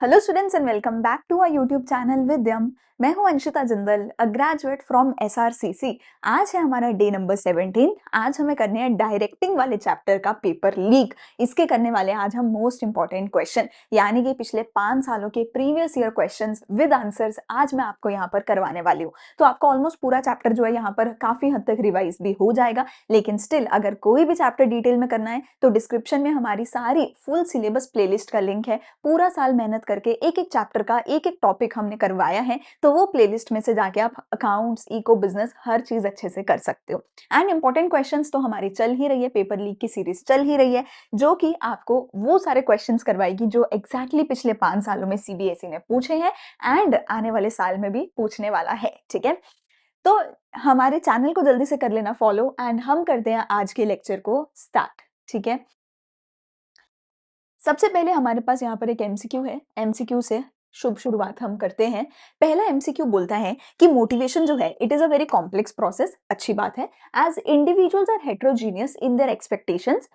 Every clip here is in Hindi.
Hello students and welcome back to our YouTube channel Vidyam. मैं हूं Anshita Jindal, a graduate from SRCC. आज है हमारा डे नंबर 17। आज हमें करने हैं डायरेक्टिंग वाले चैप्टर का पेपर लीक। इसके करने वाले आज हम मोस्ट इंपॉर्टेंट क्वेश्चन यानी कि पिछले 5 सालों के previous year questions with answers आज मैं आपको यहाँ पर करवाने वाली हूँ। तो आपका ऑलमोस्ट पूरा चैप्टर जो है यहाँ पर काफी हद तक रिवाइज भी हो जाएगा, लेकिन स्टिल अगर कोई भी चैप्टर डिटेल में करना है तो डिस्क्रिप्शन में हमारी सारी फुल सिलेबस प्लेलिस्ट का लिंक है। पूरा साल मेहनत करके एक एक चैप्टर का एक एक टॉपिक हमने करवाया है, तो वो प्लेलिस्ट में से जाके आप अकाउंट्स, इको, बिजनेस हर चीज अच्छे से कर सकते हो। एंड इंपॉर्टेंट क्वेश्चंस तो हमारी चल ही रही है, पेपर लीक की सीरीज चल ही रही है, जो कि आपको वो सारे क्वेश्चंस करवाएगी जो एग्जैक्टली पिछले 5 सालों में सीबीएसई ने पूछे हैं एंड आने वाले साल में भी पूछने वाला है। ठीक है, तो हमारे चैनल को जल्दी से कर लेना फॉलो एंड हम करते हैं आज के लेक्चर को स्टार्ट। ठीक है, सबसे पहले हमारे पास यहाँ पर एक एमसीक्यू है। एमसीक्यू से शुभ शुरुआत हम करते हैं। पहला एमसीक्यू बोलता है कि मोटिवेशन जो है it is a very complex process. अच्छी बात है। As individuals are heterogeneous in their expectations,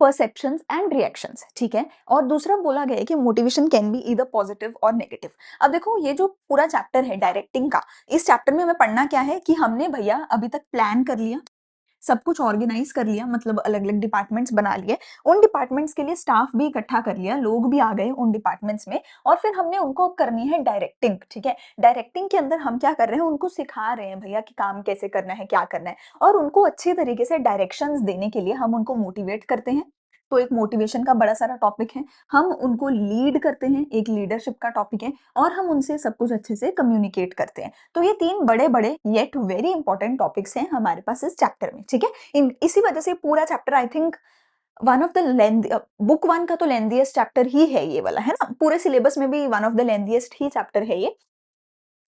perceptions and reactions. ठीक है, और दूसरा बोला गया है कि motivation can be either positive और नेगेटिव। अब देखो, ये जो पूरा चैप्टर है डायरेक्टिंग का, इस चैप्टर में हमें पढ़ना क्या है कि हमने भैया अभी तक प्लान कर लिया, सब कुछ ऑर्गेनाइज कर लिया, मतलब अलग अलग डिपार्टमेंट्स बना लिए, उन डिपार्टमेंट्स के लिए स्टाफ भी इकट्ठा कर लिया, लोग भी आ गए उन डिपार्टमेंट्स में, और फिर हमने उनको अब करनी है डायरेक्टिंग। ठीक है, डायरेक्टिंग के अंदर हम क्या कर रहे हैं, उनको सिखा रहे हैं भैया कि काम कैसे करना है, क्या करना है, और उनको अच्छे तरीके से डायरेक्शंस देने के लिए हम उनको मोटिवेट करते हैं। तो एक मोटिवेशन का बड़ा सारा टॉपिक है। हम उनको लीड करते हैं, एक लीडरशिप का टॉपिक है, और हम उनसे सब कुछ अच्छे से कम्युनिकेट करते हैं। तो ये 3 बड़े-बड़े येट वेरी इंपॉर्टेंट टॉपिक्स हैं हमारे पास इस चैप्टर में। ठीक है, इसी वजह से पूरा chapter I think one of the length, book 1 का तो लेंथीएस्ट चैप्टर ही है ये वाला, है ना। पूरे सिलेबस में भी one of the lengthiest he chapter है ये।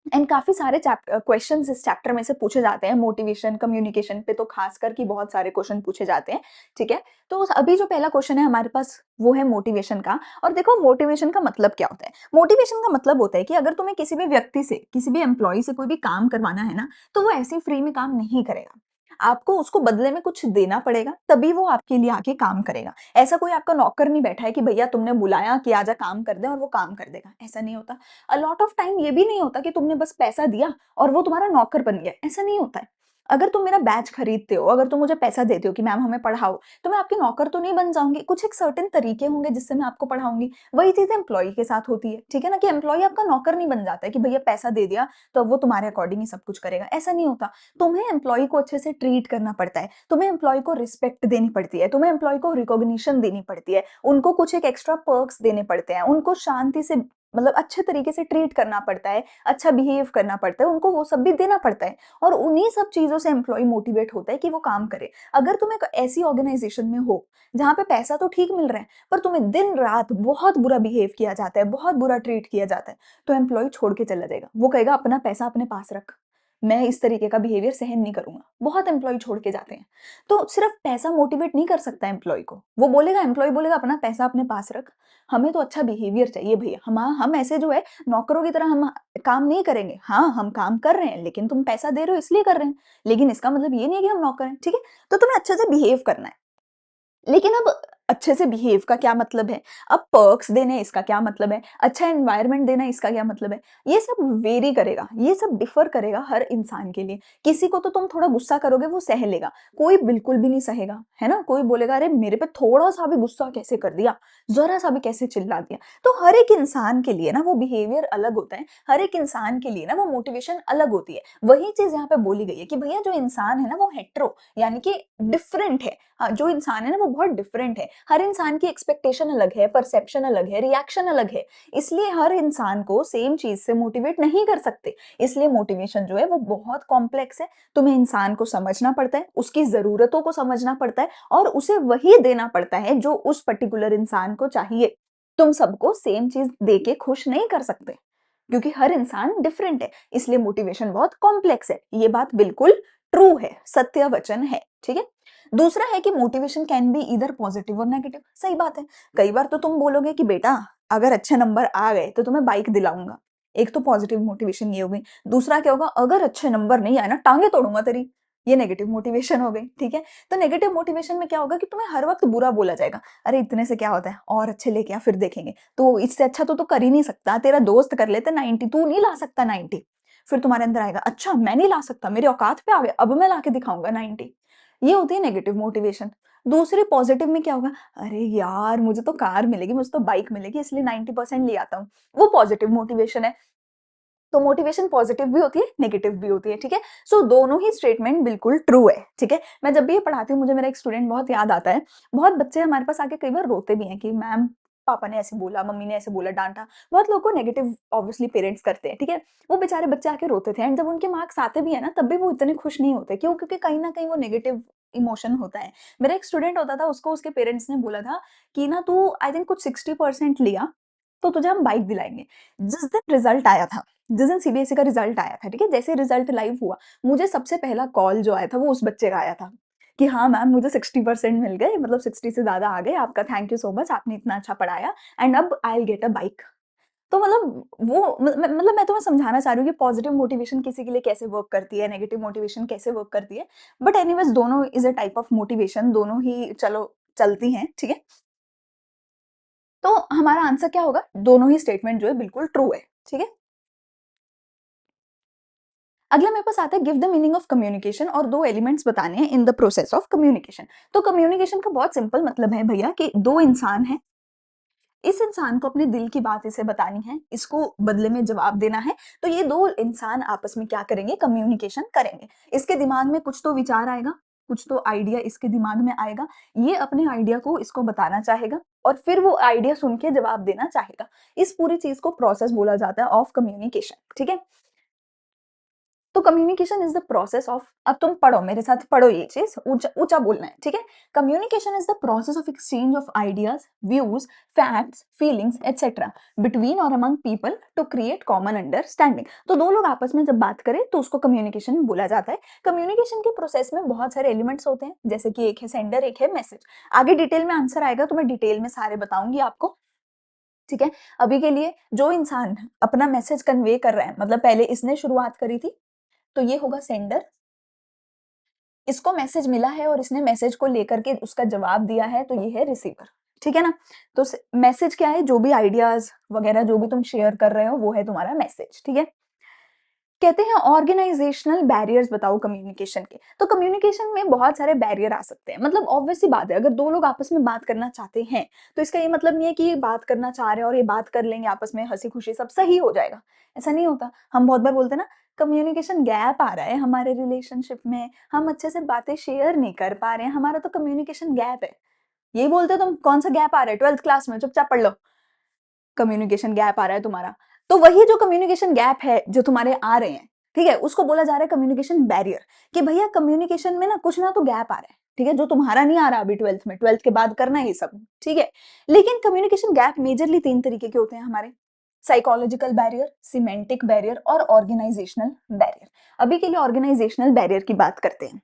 एंड काफी सारे क्वेश्चंस इस चैप्टर में से पूछे जाते हैं। मोटिवेशन, कम्युनिकेशन पे तो खासकर की बहुत सारे क्वेश्चन पूछे जाते हैं। ठीक है, तो अभी जो पहला क्वेश्चन है हमारे पास वो है मोटिवेशन का। और देखो, मोटिवेशन का मतलब क्या होता है। मोटिवेशन का मतलब होता है कि अगर तुम्हें किसी भी व्यक्ति से, किसी भी एम्प्लॉय से कोई भी काम करवाना है ना, तो वो ऐसे फ्री में काम नहीं करेगा। आपको उसको बदले में कुछ देना पड़ेगा, तभी वो आपके लिए आके काम करेगा। ऐसा कोई आपका नौकर नहीं बैठा है कि भैया तुमने बुलाया कि आजा काम कर दे और वो काम कर देगा, ऐसा नहीं होता। अ लॉट ऑफ टाइम ये भी नहीं होता कि तुमने बस पैसा दिया और वो तुम्हारा नौकर बन गया, ऐसा नहीं होता है। अगर तुम मेरा बैच खरीदते हो, अगर तुम मुझे पैसा देते हो कि मैम हमें पढ़ाओ, तो मैं आपके नौकर तो नहीं बन जाऊंगी। कुछ एक सर्टेन तरीके होंगे जिससे मैं आपको पढ़ाऊंगी। वही चीज एम्प्लॉय के साथ होती है। ठीक है ना, कि एम्प्लॉय आपका नौकर नहीं बन जाता है कि भैया पैसा दे दिया तो अब वो तुम्हारे अकॉर्डिंग ही सब कुछ करेगा, ऐसा नहीं होता। तुम्हें एम्प्लॉय को अच्छे से ट्रीट करना पड़ता है, तुम्हें एम्प्लॉय को रिस्पेक्ट देनी पड़ती है, तुम्हें एम्प्लॉय को रिकॉग्निशन देनी पड़ती है, उनको कुछ एक एक्स्ट्रा पर्क्स देने पड़ते हैं, उनको शांति से, मतलब अच्छे तरीके से ट्रीट करना पड़ता है, अच्छा बिहेव करना पड़ता है, उनको वो सब भी देना पड़ता है। और उन्हीं सब चीजों से एम्प्लॉय मोटिवेट होता है कि वो काम करे। अगर तुम एक ऐसी ऑर्गेनाइजेशन में हो जहां पे पैसा तो ठीक मिल रहा है, पर तुम्हें दिन रात बहुत बुरा बिहेव किया जाता है, बहुत बुरा ट्रीट किया जाता है, तो एम्प्लॉय छोड़ के चला जाएगा। वो कहेगा अपना पैसा अपने पास रख, मैं इस तरीके का बिहेवियर सहन नहीं करूंगा। बहुत एम्प्लॉय छोड़ के जाते हैं। तो सिर्फ पैसा मोटिवेट नहीं कर सकता एम्प्लॉय को। वो बोलेगा, एम्प्लॉय बोलेगा अपना पैसा अपने पास रख, हमें तो अच्छा बिहेवियर चाहिए भैया, हम ऐसे जो है नौकरों की तरह हम काम नहीं करेंगे। हाँ, हम काम कर रहे हैं, लेकिन तुम पैसा दे रहे हो इसलिए कर रहे हैं, लेकिन इसका मतलब ये नहीं है कि हम नौकर हैं। ठीक है, तो तुम्हें अच्छे से बिहेव करना है। लेकिन अब अच्छे से बिहेव का क्या मतलब है, अब पर्क्स देने इसका क्या मतलब है, अच्छा एनवायरनमेंट देना इसका क्या मतलब है, ये सब वेरी करेगा, ये सब डिफर करेगा हर इंसान के लिए। किसी को तो तुम थोड़ा गुस्सा करोगे वो सह लेगा, कोई बिल्कुल भी नहीं सहेगा, है ना। कोई बोलेगा अरे मेरे पे थोड़ा सा भी गुस्सा कैसे कर दिया, जरा सा भी कैसे चिल्ला दिया। तो हर एक इंसान के लिए ना वो बिहेवियर अलग होता है, हर एक इंसान के लिए ना वो मोटिवेशन अलग होती है। वही चीज यहाँ पे बोली गई है कि भैया जो इंसान है ना वो हेट्रो यानी कि डिफरेंट है। हाँ, जो इंसान है ना वो बहुत डिफरेंट है। हर इंसान की एक्सपेक्टेशन अलग है, परसेप्शन अलग है, रिएक्शन अलग है। इसलिए हर इंसान को सेम चीज से मोटिवेट नहीं कर सकते। इसलिए मोटिवेशन जो है वो बहुत कॉम्प्लेक्स है। तुम्हें इंसान को समझना पड़ता है, उसकी जरूरतों को समझना पड़ता है, और उसे वही देना पड़ता है जो उस पर्टिकुलर इंसान को चाहिए। तुम सबको सेम चीज देके खुश नहीं कर सकते, क्योंकि हर इंसान डिफरेंट है। इसलिए मोटिवेशन बहुत कॉम्प्लेक्स है। ये बात बिल्कुल ट्रू है, सत्य वचन है। ठीक है, दूसरा है कि मोटिवेशन कैन बी इधर पॉजिटिव और नेगेटिव। सही बात है। कई बार तो तुम बोलोगे कि बेटा अगर अच्छे नंबर आ गए तो तुम्हें बाइक दिलाऊंगा, एक तो पॉजिटिव मोटिवेशन ये होगी। दूसरा क्या होगा, अगर अच्छे नंबर नहीं आए ना टांगे तोड़ूंगा तेरी, ये नेगेटिव मोटिवेशन हो गई, ठीक है? तो नेगेटिव मोटिवेशन में क्या होगा कि तुम्हें हर वक़्त बुरा बोला जाएगा। अरे इतने से क्या होता है? और अच्छे लेके आ फिर देखेंगे। तो इससे अच्छा तो तू कर ही नहीं सकता, तेरा दोस्त कर लेता 90, तू नहीं ला सकता 90। फिर तुम्हारे अंदर आएगा, अच्छा मैं नहीं ला सकता, मेरी औकात पे आ गया, अब मैं लाके दिखाऊँगा 90। ये होती है नेगेटिव मोटिवेशन। दूसरी पॉज़िटिव में क्या होगा? अरे यार मुझे तो कार मिलेगी, मुझे तो बाइक मिलेगी इसलिए 90% ले आता हूँ। वो पॉज़िटिव मोटिवेशन है। तो मोटिवेशन पॉजिटिव भी होती है, नेगेटिव भी होती है, ठीक है? सो दोनों ही स्टेटमेंट बिल्कुल ट्रू है, ठीक है? मैं जब भी ये पढ़ाती हूँ मुझे मेरा एक स्टूडेंट बहुत याद आता है। बहुत बच्चे हमारे पास आके कई बार रोते भी हैं कि मैम पापा ने ऐसे बोला, मम्मी ने ऐसे बोला, डाँटा। बहुत लोगों को नेगेटिव ऑब्वियसली पेरेंट्स करते हैं, ठीक है? वो बेचारे बच्चे आके रोते थे एंड जब उनके मार्क्स आते भी है ना तब भी वो इतने खुश नहीं होते। क्यों? क्योंकि कहीं न कहीं वो नेगेटिव इमोशन होता है। मेरा एक स्टूडेंट होता था उसको उसके पेरेंट्स ने बोला था कि ना तू आई थिंक कुछ 60% लिया, तो तुझे हम बाइक दिलाएँगे। जिस दिन रिजल्ट आया था जिस दिन सीबीएसई का रिजल्ट आया था, ठीक है? जैसे रिजल्ट लाइव हुआ, मुझे सबसे पहला कॉल जो आया था वो उस बच्चे का आया था कि हाँ मैम मुझे 60% मिल गए मतलब 60 से ज़्यादा आ गए, आपका थैंक यू सो मच आपने इतना अच्छा पढ़ाया एंड अब I will get a bike. तो मतलब वो मतलब मैं तुम्हें समझाना चाह रही हूँ कि पॉजिटिव मोटिवेशन किसी के लिए कैसे वर्क करती है, नेगेटिव मोटिवेशन कैसे वर्क करती है। बट एनीवेज़ दोनों is a type of motivation, दोनों ही चलो चलती हैं, ठीक है? तो हमारा आंसर क्या होगा? दोनों ही स्टेटमेंट जो है बिल्कुल ट्रू है, ठीक है? अगला मेरे पास आता है give the meaning of communication और दो एलिमेंट्स बताने हैं in the process of communication. तो कम्युनिकेशन का बहुत सिंपल मतलब है भैया कि दो इंसान हैं, इस इंसान को अपने दिल की बात इसे बतानी है, इसको बदले में जवाब देना है। तो ये दो इंसान आपस में क्या करेंगे? कम्युनिकेशन करेंगे। इसके दिमाग में कुछ तो विचार आएगा, कुछ तो आइडिया इसके दिमाग में आएगा, ये अपने आइडिया को इसको बताना चाहेगा और फिर वो आइडिया सुन के जवाब देना चाहेगा। इस पूरी चीज को प्रोसेस बोला जाता है ऑफ कम्युनिकेशन, ठीक है? तो communication is the process of, अब तुम पढ़ो मेरे साथ, पढ़ो ये चीज, ऊंचा ऊंचा बोलना है, ठीक है? Communication is the process of exchange of ideas, views, facts, feelings etcetera between और among people to create common understanding. तो दो लोग आपस में जब बात करें तो उसको कम्युनिकेशन बोला जाता है। कम्युनिकेशन के प्रोसेस में बहुत सारे एलिमेंट्स होते हैं, जैसे कि एक है सेंडर, एक है मैसेज। आगे डिटेल में आंसर आएगा तो मैं डिटेल में सारे बताऊंगी आपको, ठीक है? अभी के लिए जो इंसान अपना मैसेज कन्वे कर रहा है, मतलब पहले इसने शुरुआत करी थी, तो ये होगा सेंडर। इसको मैसेज मिला है और इसने मैसेज को लेकर के उसका जवाब दिया है, तो ये है रिसीवर, ठीक है ना? तो मैसेज क्या है? जो भी आइडियाज वगैरह जो भी तुम शेयर कर रहे हो वो है तुम्हारा मैसेज, ठीक है? कहते हैं ऑर्गेनाइजेशनल बैरियर्स बताओ कम्युनिकेशन के। तो कम्युनिकेशन में बहुत सारे बैरियर आ सकते हैं, मतलब ऑब्वियस सी बात है, अगर दो लोग आपस में बात करना चाहते हैं तो इसका ये मतलब नहीं है कि ये बात करना चाह रहे हैं और ये बात कर लेंगे आपस में हंसी खुशी सब सही हो जाएगा। ऐसा नहीं होता। हम बहुत बार बोलते हैं ना कम्युनिकेशन गैप आ रहा है हमारे रिलेशनशिप में, हम अच्छे से बातें शेयर नहीं कर पा रहे हैं, हमारा तो कम्युनिकेशन गैप है। यही बोलते हो तुम, कौन सा गैप आ रहा है? 12th क्लास में चुपचाप पढ़ लो, कम्युनिकेशन गैप आ रहा है तुम्हारा। तो वही जो कम्युनिकेशन गैप है जो तुम्हारे आ रहे हैं, ठीक है, उसको बोला जा रहा है कम्युनिकेशन बैरियर। कि भैया कम्युनिकेशन में ना तो गैप आ रहा है, ठीक है, जो तुम्हारा नहीं आ रहा अभी 12th में, 12th के बाद करना है ये सब, ठीक है? लेकिन कम्युनिकेशन गैप मेजरली 3 तरीके के होते हैं हमारे। साइकोलॉजिकल बैरियर, सिमेंटिक बैरियर और ऑर्गेनाइजेशनल बैरियर। अभी के लिए ऑर्गेनाइजेशनल बैरियर की बात करते हैं।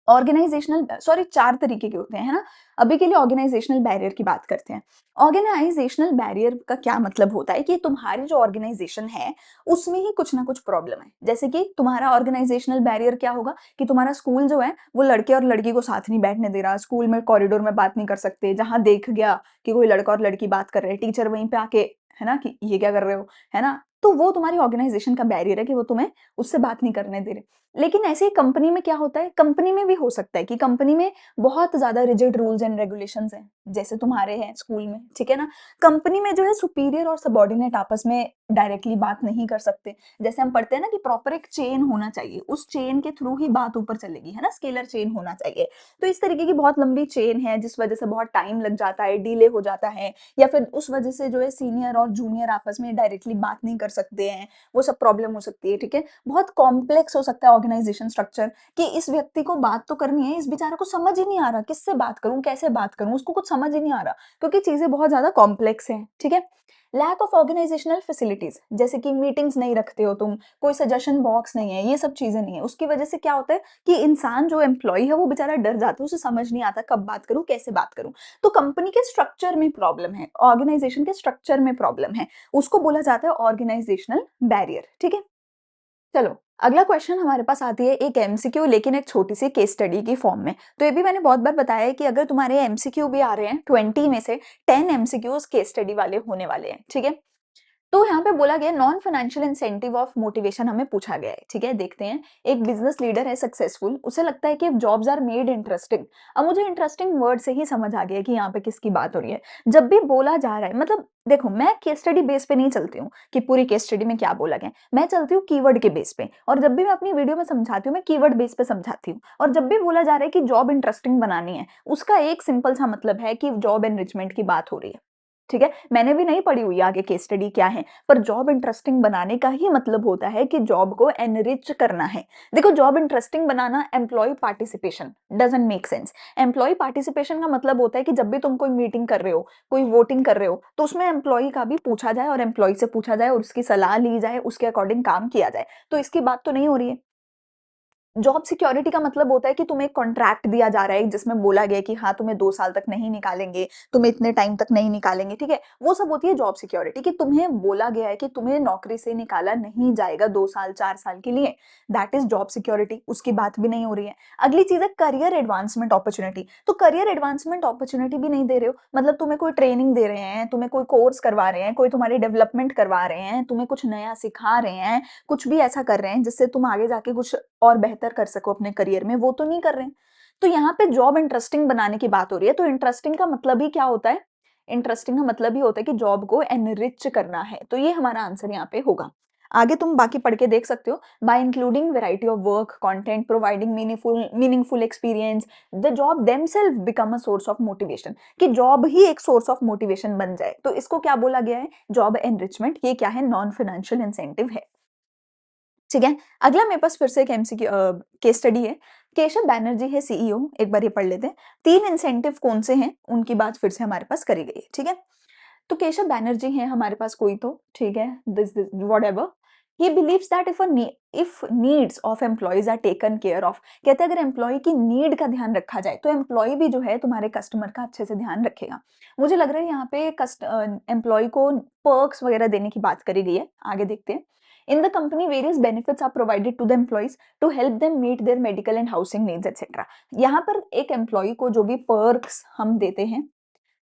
ऑर्गेनाइजेशनल सॉरी 4 तरीके के होते हैं, है ना? अभी के लिए ऑर्गेनाइजेशनल बैरियर की बात करते हैं। ऑर्गेनाइजेशनल बैरियर का क्या मतलब होता है कि तुम्हारी जो ऑर्गेनाइजेशन है, उसमें ही कुछ ना कुछ प्रॉब्लम है। जैसे कि तुम्हारा ऑर्गेनाइजेशनल बैरियर क्या होगा कि तुम्हारा स्कूल जो है, वो लड़के और लड़की को साथ नहीं बैठने दे रहा, स्कूल में कॉरिडोर में बात नहीं कर सकते, जहाँ देख गया कि कोई लड़का और लड़की बात कर रहे हैं, टीचर वहीं पे आके, है ना, कि ये क्या कर रहे हो, है ना? तो वो तुम्हारी ऑर्गेनाइजेशन का बैरियर है कि वो तुम्हें उससे बात नहीं करने दे रहे। लेकिन ऐसे ही कंपनी में क्या होता है, कंपनी में भी हो सकता है कि कंपनी में बहुत ज़्यादा रिजिड रूल्स एंड रेगुलेशंस हैं, जैसे तुम्हारे हैं स्कूल में, ठीक है ना? कंपनी में जो है सुपीरियर और सबऑर्डिनेट आपस में डायरेक्टली बात नहीं कर सकते। जैसे हम पढ़ते हैं ना कि प्रॉपर एक चेन होना चाहिए, उस चेन के थ्रू ही बात ऊपर चलेगी, है ना? स्केलर चेन होना चाहिए। तो इस तरीके की बहुत लंबी चेन है जिस वजह से बहुत टाइम लग जाता है, डिले हो जाता है, या फिर उस वजह से जो है सीनियर और जूनियर आपस में डायरेक्टली बात नहीं कर सकते हैं, वो सब प्रॉब्लम हो सकती है, ठीक है? बहुत कॉम्प्लेक्स हो सकता है ऑर्गेनाइजेशन स्ट्रक्चर कि इस व्यक्ति को बात तो करनी है, इस बेचारे को समझ ही नहीं आ रहा किससे बात करूं, कैसे बात करूं, उसको कुछ समझ ही नहीं आ रहा क्योंकि चीजें बहुत ज्यादा कॉम्प्लेक्स हैं, ठीक है? लैक ऑफ ऑर्गेनाइजेशनल फैसिलिटीज, जैसे कि मीटिंग्स नहीं रखते हो तुम, कोई सजेशन बॉक्स नहीं है, ये सब चीजें नहीं है, उसकी वजह से क्या होता है कि इंसान जो एम्प्लॉय है वो बेचारा डर जाता है, उसे समझ नहीं आता कब बात करूं, कैसे बात करूं। तो कंपनी के स्ट्रक्चर में प्रॉब्लम है, ऑर्गेनाइजेशन के स्ट्रक्चर में प्रॉब्लम है, उसको बोला जाता है ऑर्गेनाइजेशनल बैरियर, ठीक है? चलो, अगला क्वेश्चन हमारे पास आती है एक एमसीक्यू लेकिन एक छोटी-सी केस स्टडी की फॉर्म में। तो ये भी मैंने बहुत बार बताया है कि अगर तुम्हारे एमसीक्यू भी आ रहे हैं, 20 में से 10 एमसीक्यूज़ केस स्टडी वाले होने वाले हैं, ठीक है? तो यहाँ पे बोला गया non financial incentive of motivation हमें पूछा गया है, ठीक है? देखते हैं, एक बिज़नेस लीडर है सक्सेसफुल, उसे लगता है कि जॉब्स आर मेड इंटरेस्टिंग। अब मुझे इंटरेस्टिंग वर्ड से ही समझ आ गया कि यहाँ पे किसकी बात हो रही है। जब भी बोला जा रहा है मतलब देखो मैं केस स्टडी बेस पे नहीं चलती हूँ कि पूरी केस स्टडी में क्या बोला गया है, मैं चलती हूँ कीवर्ड के बेस पे और जब भी मैं अपनी वीडियो में समझाती हूँ, मैं कीवर्ड बेस पे समझाती हूँ और जब भी बोला जा रहा है कि जॉब इंटरेस्टिंग बनानी है, उसका एक सिंपल सा मतलब है कि जॉब एनरिचमेंट की बात हो रही है। ठीक है? मैंने भी नहीं पढ़ी हुई है आगे केस स्टडी क्या है, पर जॉब इंटरेस्टिंग बनाने का ही मतलब होता है कि जॉब को एनरिच करना है। देखो job interesting banana employee participation doesn't make sense. Employee participation का मतलब होता है कि जब भी तुम कोई मीटिंग कर रहे हो, कोई वोटिंग कर रहे हो, तो उसमें एम्प्लॉयी का भी पूछा जाए और एम्प्लॉयी से पूछा जाए और उसकी सलाह ली जाए, उसके अकॉर्डिंग काम किया जाए। तो इसकी बात तो नहीं हो रही है। जॉब सिक्योरिटी का मतलब होता है कि तुम्हें एक कॉन्ट्रैक्ट दिया जा रहा है जिसमें बोला गया है कि हाँ तुम्हें 2 साल तक नहीं निकालेंगे, तुम्हें इतने टाइम तक नहीं निकालेंगे, ठीक है? वो सब होती है जॉब सिक्योरिटी कि तुम्हें बोला गया है कि तुम्हें नौकरी से निकाला नहीं जाएगा 2 साल, 4 साल के लिए। दैट इज़ जॉब सिक्योरिटी, उसकी बात भी नहीं हो रही है। अगली चीज़ है करियर एडवांसमेंट अपॉर्च्युनिटी। तो करियर एडवांसमेंट अपॉर्च्युनिटी भी नहीं दे रहे हो, मतलब तुम्हें कोई ट्रेनिंग दे रहे हैं, तुम्हें कोई कोर्स करवा रहे हैं, कोई तुम्हारी डेवलपमेंट करवा रहे हैं, तुम्हें कुछ नया सिखा रहे हैं, कुछ भी ऐसा कर रहे हैं जिससे तुम आगे जाके कुछ और बेहतर कर सको अपने करियर में, वो तो नहीं कर रहे हैं। तो यहाँ पे जॉब इंटरेस्टिंग बनाने की बात हो रही है, तो इंटरेस्टिंग का मतलब ही क्या होता है? इंटरेस्टिंग का मतलब ही होता है कि जॉब को एनरिच करना है, तो ये हमारा आंसर यहाँ पे होगा। आगे तुम बाकी पढ़ के देख सकते हो, by including variety of work, content, providing meaningful experience, the job themselves become a source of motivation कि जॉब ही एक सोर्स ऑफ मोटिवेशन बन जाए। तो इसको क्या बोला गया है? जॉब एनरिचमेंट, ये क्या है? नॉन फाइनेंशियल इंसेंटिव है। ठीक है? अगला मेरे पास फिर से एक एमसीक्यू केस स्टडी है। केशव बैनर्जी है सीईओ, एक बार ये पढ़ लेते हैं। 3 इंसेंटिव कौन से हैं? उनकी बात फिर से हमारे पास करी गई है, ठीक है? तो केशव बैनर्जी हैं हमारे पास कोई तो, ठीक है? This whatever. He believes that if needs of employees are taken care of, कहते हैं अगर एम्प्लॉयी की नीड का ध्यान रखा जाए, तो एम्प्लॉयी भी जो है तुम्हारे कस्टमर का अच्छे से ध्यान रखेगा। मुझे लग रहा है यहाँ पे एम्प्लॉयी को पर्क्स वगैरह देने की बात करी गई है। आगे देखते हैं। In the company, various benefits are provided to the employees to help them meet their medical and housing needs, etc. यहाँ पर एक एम्प्लॉई को जो भी पर्क्स हम देते हैं,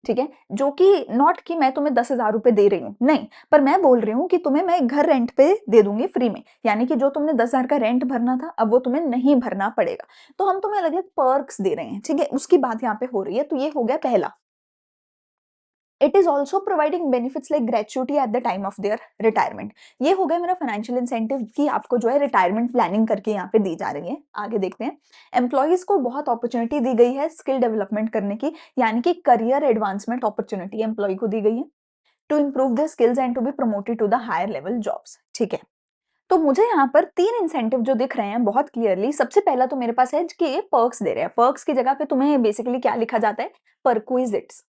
ठीक है? जो कि नॉट कि मैं तुम्हें 10,000 रुपए दे रही हूँ, नहीं, पर मैं बोल रही हूँ कि तुम्हें मैं एक घर रेंट पे दे दूँगी फ्री में, यानी कि जो तुमने 10,000 का रेंट भरना था, अब वो तुम्हें नहीं भरना पड़ेगा। तो हम तुम्हें अलग-अलग पर्क्स दे रहे हैं, ठीक है? उसकी बात यहाँ पे हो रही है, तो ये हो गया पहला। It is also providing benefits like gratuity at the time of their retirement. ये हो गया मेरा फाइनेंशियल इंसेंटिव कि आपको जो है रिटायरमेंट प्लानिंग करके यहाँ पे दी जा रही है। आगे देखते हैं। एम्प्लॉयज को बहुत अपॉर्चुनिटी दी गई है स्किल डेवलपमेंट करने की, यानी कि करियर एडवांसमेंट अपॉर्चुनिटी एम्प्लॉय को दी गई है to improve their skills and to be promoted to the higher level jobs, ठीक है? तो मुझे यहाँ पर 3 इंसेंटिव जो दिख रहे हैं बहुत क्लियरली, सबसे पहला तो मेरे पास है कि ये पर्क्स दे रहे हैं। पर्क्स की जगह पे तुम्हें बेसिकली क्या लिखा जाता है? परक्विजिट्स,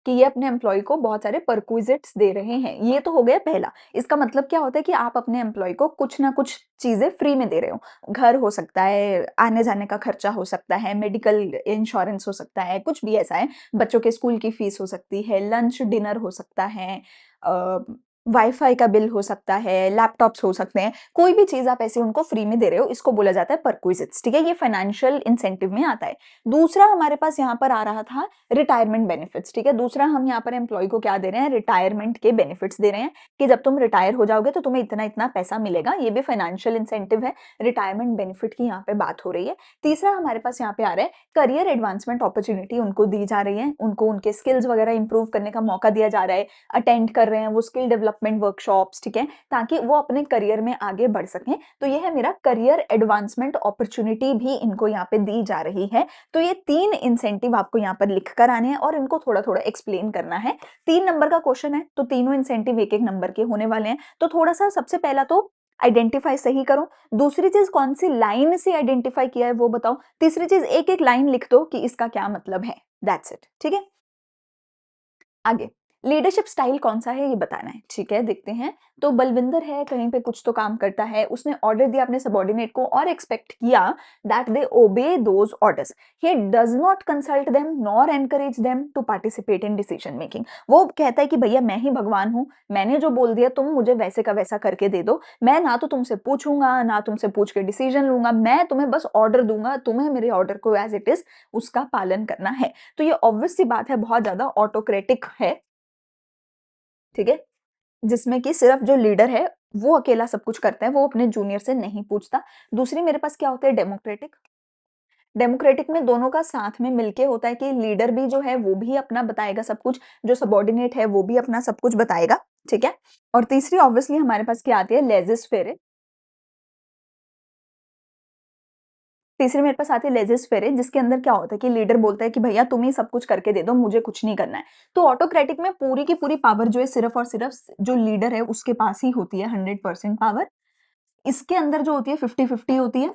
कि ये अपने एम्प्लॉयी को बहुत सारे परक्विजिट्स दे रहे हैं। ये तो हो गया पहला। इसका मतलब क्या होता है कि आप अपने एम्प्लॉयी को कुछ ना कुछ चीज़ें फ्री में दे रहे हो। घर हो सकता है, आने-जाने का खर्चा हो सकता है, मेडिकल इंश्योरेंस हो सकता है, कुछ भी ऐसा है। बच्चों के स्कूल की फीस हो सकती है, लंच, डिनर हो सकता है, अ, वाई-फाई का बिल हो सकता है, लैपटॉप्स हो सकते हैं। कोई भी चीज़ आप ऐसे उनको फ्री में दे रहे हो, इसको बोला जाता है परक्विजिट्स, ठीक है? ये फाइनेंशियल इंसेंटिव में आता है। दूसरा हमारे पास यहाँ पर आ रहा था रिटायरमेंट बेनिफिट्स, ठीक है? दूसरा हम यहाँ पर एम्प्लॉयी को क्या दे रहे हैं? रिटायरमेंट के बेनिफिट्स दे रहे हैं कि जब तुम रिटायर हो जाओगे तो तुम्हें इतना-इतना पैसा मिलेगा। ये भी फाइनेंशियल इंसेंटिव है, रिटायरमेंट बेनिफिट की यहाँ पे बात हो रही है। तीसरा हमारे पास यहाँ पे आ रहा है करियर एडवांसमेंट अपॉर्च्युनिटी उनको दी जा रही है, उनको उनके स्किल्स वगैरह इंप्रूव करने का मौका दिया जा रहा है, अटेंड कर रहे हैं वो स्किल डेवलपमेंट वर्कशॉप्स, ठीक है? ताकि वो अपने करियर में आगे बढ़ सकें। तो ये है मेरा करियर एडवांसमेंट अपॉर्च्युनिटी भी इनको यहाँ पे दी जा रही है। तो ये 3 इंसेंटिव आपको यहाँ पर लिख कर आने हैं और इनको थोड़ा-थोड़ा एक्सप्लेन करना है। 3 नंबर का क्वेश्चन है, तो तीनों इंसेंटिव 1-1 नंबर के होने वाले हैं। तो थोड़ा-सा सबसे पहला तो आइडेंटिफाई सही करो। दूसरी चीज़ कौन-सी लाइन से आइडेंटिफाई किया है वो बताओ। तीसरी चीज़ एक-एक लाइन लिख दो कि इसका क्या मतलब है। दैट्स इट, ठीक है? आगे, लीडरशिप स्टाइल कौन-सा है ये बताना है, ठीक है, देखते हैं। तो बलविंदर है, कहीं पे कुछ तो काम करता है, उसने ऑर्डर दिया अपने सबॉर्डिनेट को और एक्सपेक्ट किया that they obey those orders. He does not consult them nor encourage them to participate in decision making. वो कहता है कि भैया मैं ही भगवान हूँ, मैंने जो बोल दिया तुम मुझे वैसे का वैसा करके दे दो। मैं ना तो तुमसे पूछूँगा, ना तुमसे पूछ के डिसीजन लूँगा, मैं तुम्हें बस ऑर्डर दूँगा, तुम्हें मेरे ऑर्डर को एज़ इट इज़ उसका पालन करना है। तो ये ऑब्वियस सी बात है, बहुत ज़्यादा ऑटोक्रेटिक है, ठीक है? जिसमें कि सिर्फ़ जो लीडर है, वो अकेला सब कुछ करता है, वो अपने जूनियर से नहीं पूछता। दूसरी मेरे पास क्या होता है डेमोक्रेटिक। डेमोक्रेटिक में दोनों का साथ में मिलके होता है कि लीडर भी जो है वो भी अपना बताएगा सब कुछ, जो सबॉर्डिनेट है वो भी अपना सब कुछ बताएगा, ठीक है? और तीसरी ऑब्वियसली हमारे पास क्या आती है लेज़िस्फेरे। तीसरी मेरे पास आती है लेज़िस्फेरे जिसके अंदर क्या होता है कि लीडर बोलता है कि भैया तुम ही सब कुछ करके दे दो, मुझे कुछ नहीं करना है। तो ऑटोक्रेटिक में पूरी की पूरी पावर जो है सिर्फ़ और सिर्फ़ जो लीडर है उसके पास ही होती है 100% पावर। इसके अंदर जो होती है 50-50 होती है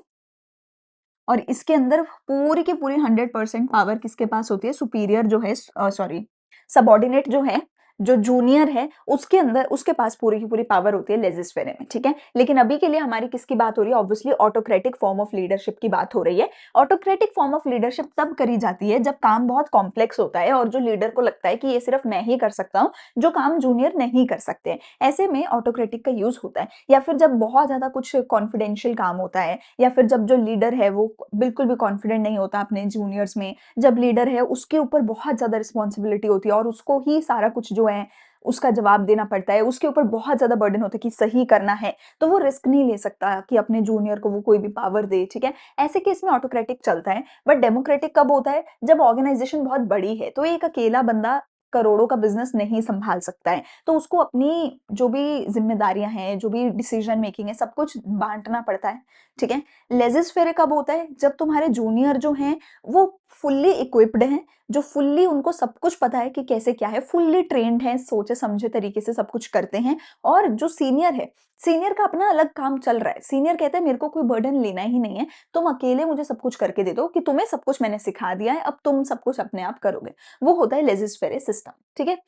और इसके अंदर पूरी की पूरी 100% पावर किसके पास होती है? सुपीरियर जो है सॉरी सबॉर्डिनेट जो है, जो जूनियर है, उसके अंदर उसके पास पूरी की पूरी पावर होती है लेजिस्फेरे में, ठीक है? लेकिन अभी के लिए हमारी किसकी बात हो रही है? Obviously autocratic form of leadership की बात हो रही है। ऑटोक्रेटिक फॉर्म ऑफ लीडरशिप तब करी जाती है जब काम बहुत कॉम्प्लेक्स होता है और जो लीडर को लगता है कि ये सिर्फ मैं ही कर सकता हूँ, जो काम जूनियर नहीं कर सकते हैं। ऐसे में ऑटोक्रेटिक का यूज़ होता है या फिर जब बहुत ज़्यादा कुछ कॉन्फिडेंशियल काम होता है या फिर जब जो लीडर है वो बिल्कुल भी कॉन्फिडेंट नहीं होता अपने जूनियर्स में, जब लीडर है उसके ऊपर बहुत ज़्यादा रिस्पॉन्सिबिलिटी होती है और उसको ही सारा कुछ जो है उसका जवाब देना पड़ता है, उसके ऊपर बहुत ज़्यादा बर्डन होता है कि सही करना है, तो वो रिस्क नहीं ले सकता कि अपने जूनियर को वो कोई भी पावर दे, ठीक है? ऐसे केस में ऑटोक्रेटिक चलता है, बट डेमोक्रेटिक कब होता है? जब ऑर्गेनाइज़ेशन बहुत बड़ी है, तो एक अकेला बंदा करोड़ों का बिज़नेस नहीं सँभाल सकता है, तो उसको अपनी जो भी ज़िम्मेदारियाँ हैं, जो भी डिसीज़न मेकिंग है, सब कुछ बाँटना पड़ता है, ठीक है? लेज़िस्फेरे कब होता है? जब तुम्हारे जूनियर जो हैं, वो फुल्ली इक्विप्ड हैं, जो फुल्ली उनको सब कुछ पता है कि कैसे क्या है, फुल्ली ट्रेन्ड हैं, सोचे-समझे तरीके से सब कुछ करते हैं और जो सीनियर है, सीनियर का अपना अलग काम चल रहा है। सीनियर कहता है मेरे को कोई बर्डन लेना ही नहीं है, तुम अकेले मुझे सब कुछ करके दे दो कि तुम्हें सब कुछ मैंने सिखा दिया है, अब तुम सब कुछ अपने आप करोगे। वो होता है लेज़िस्फेरे सिस्टम, ठीक है?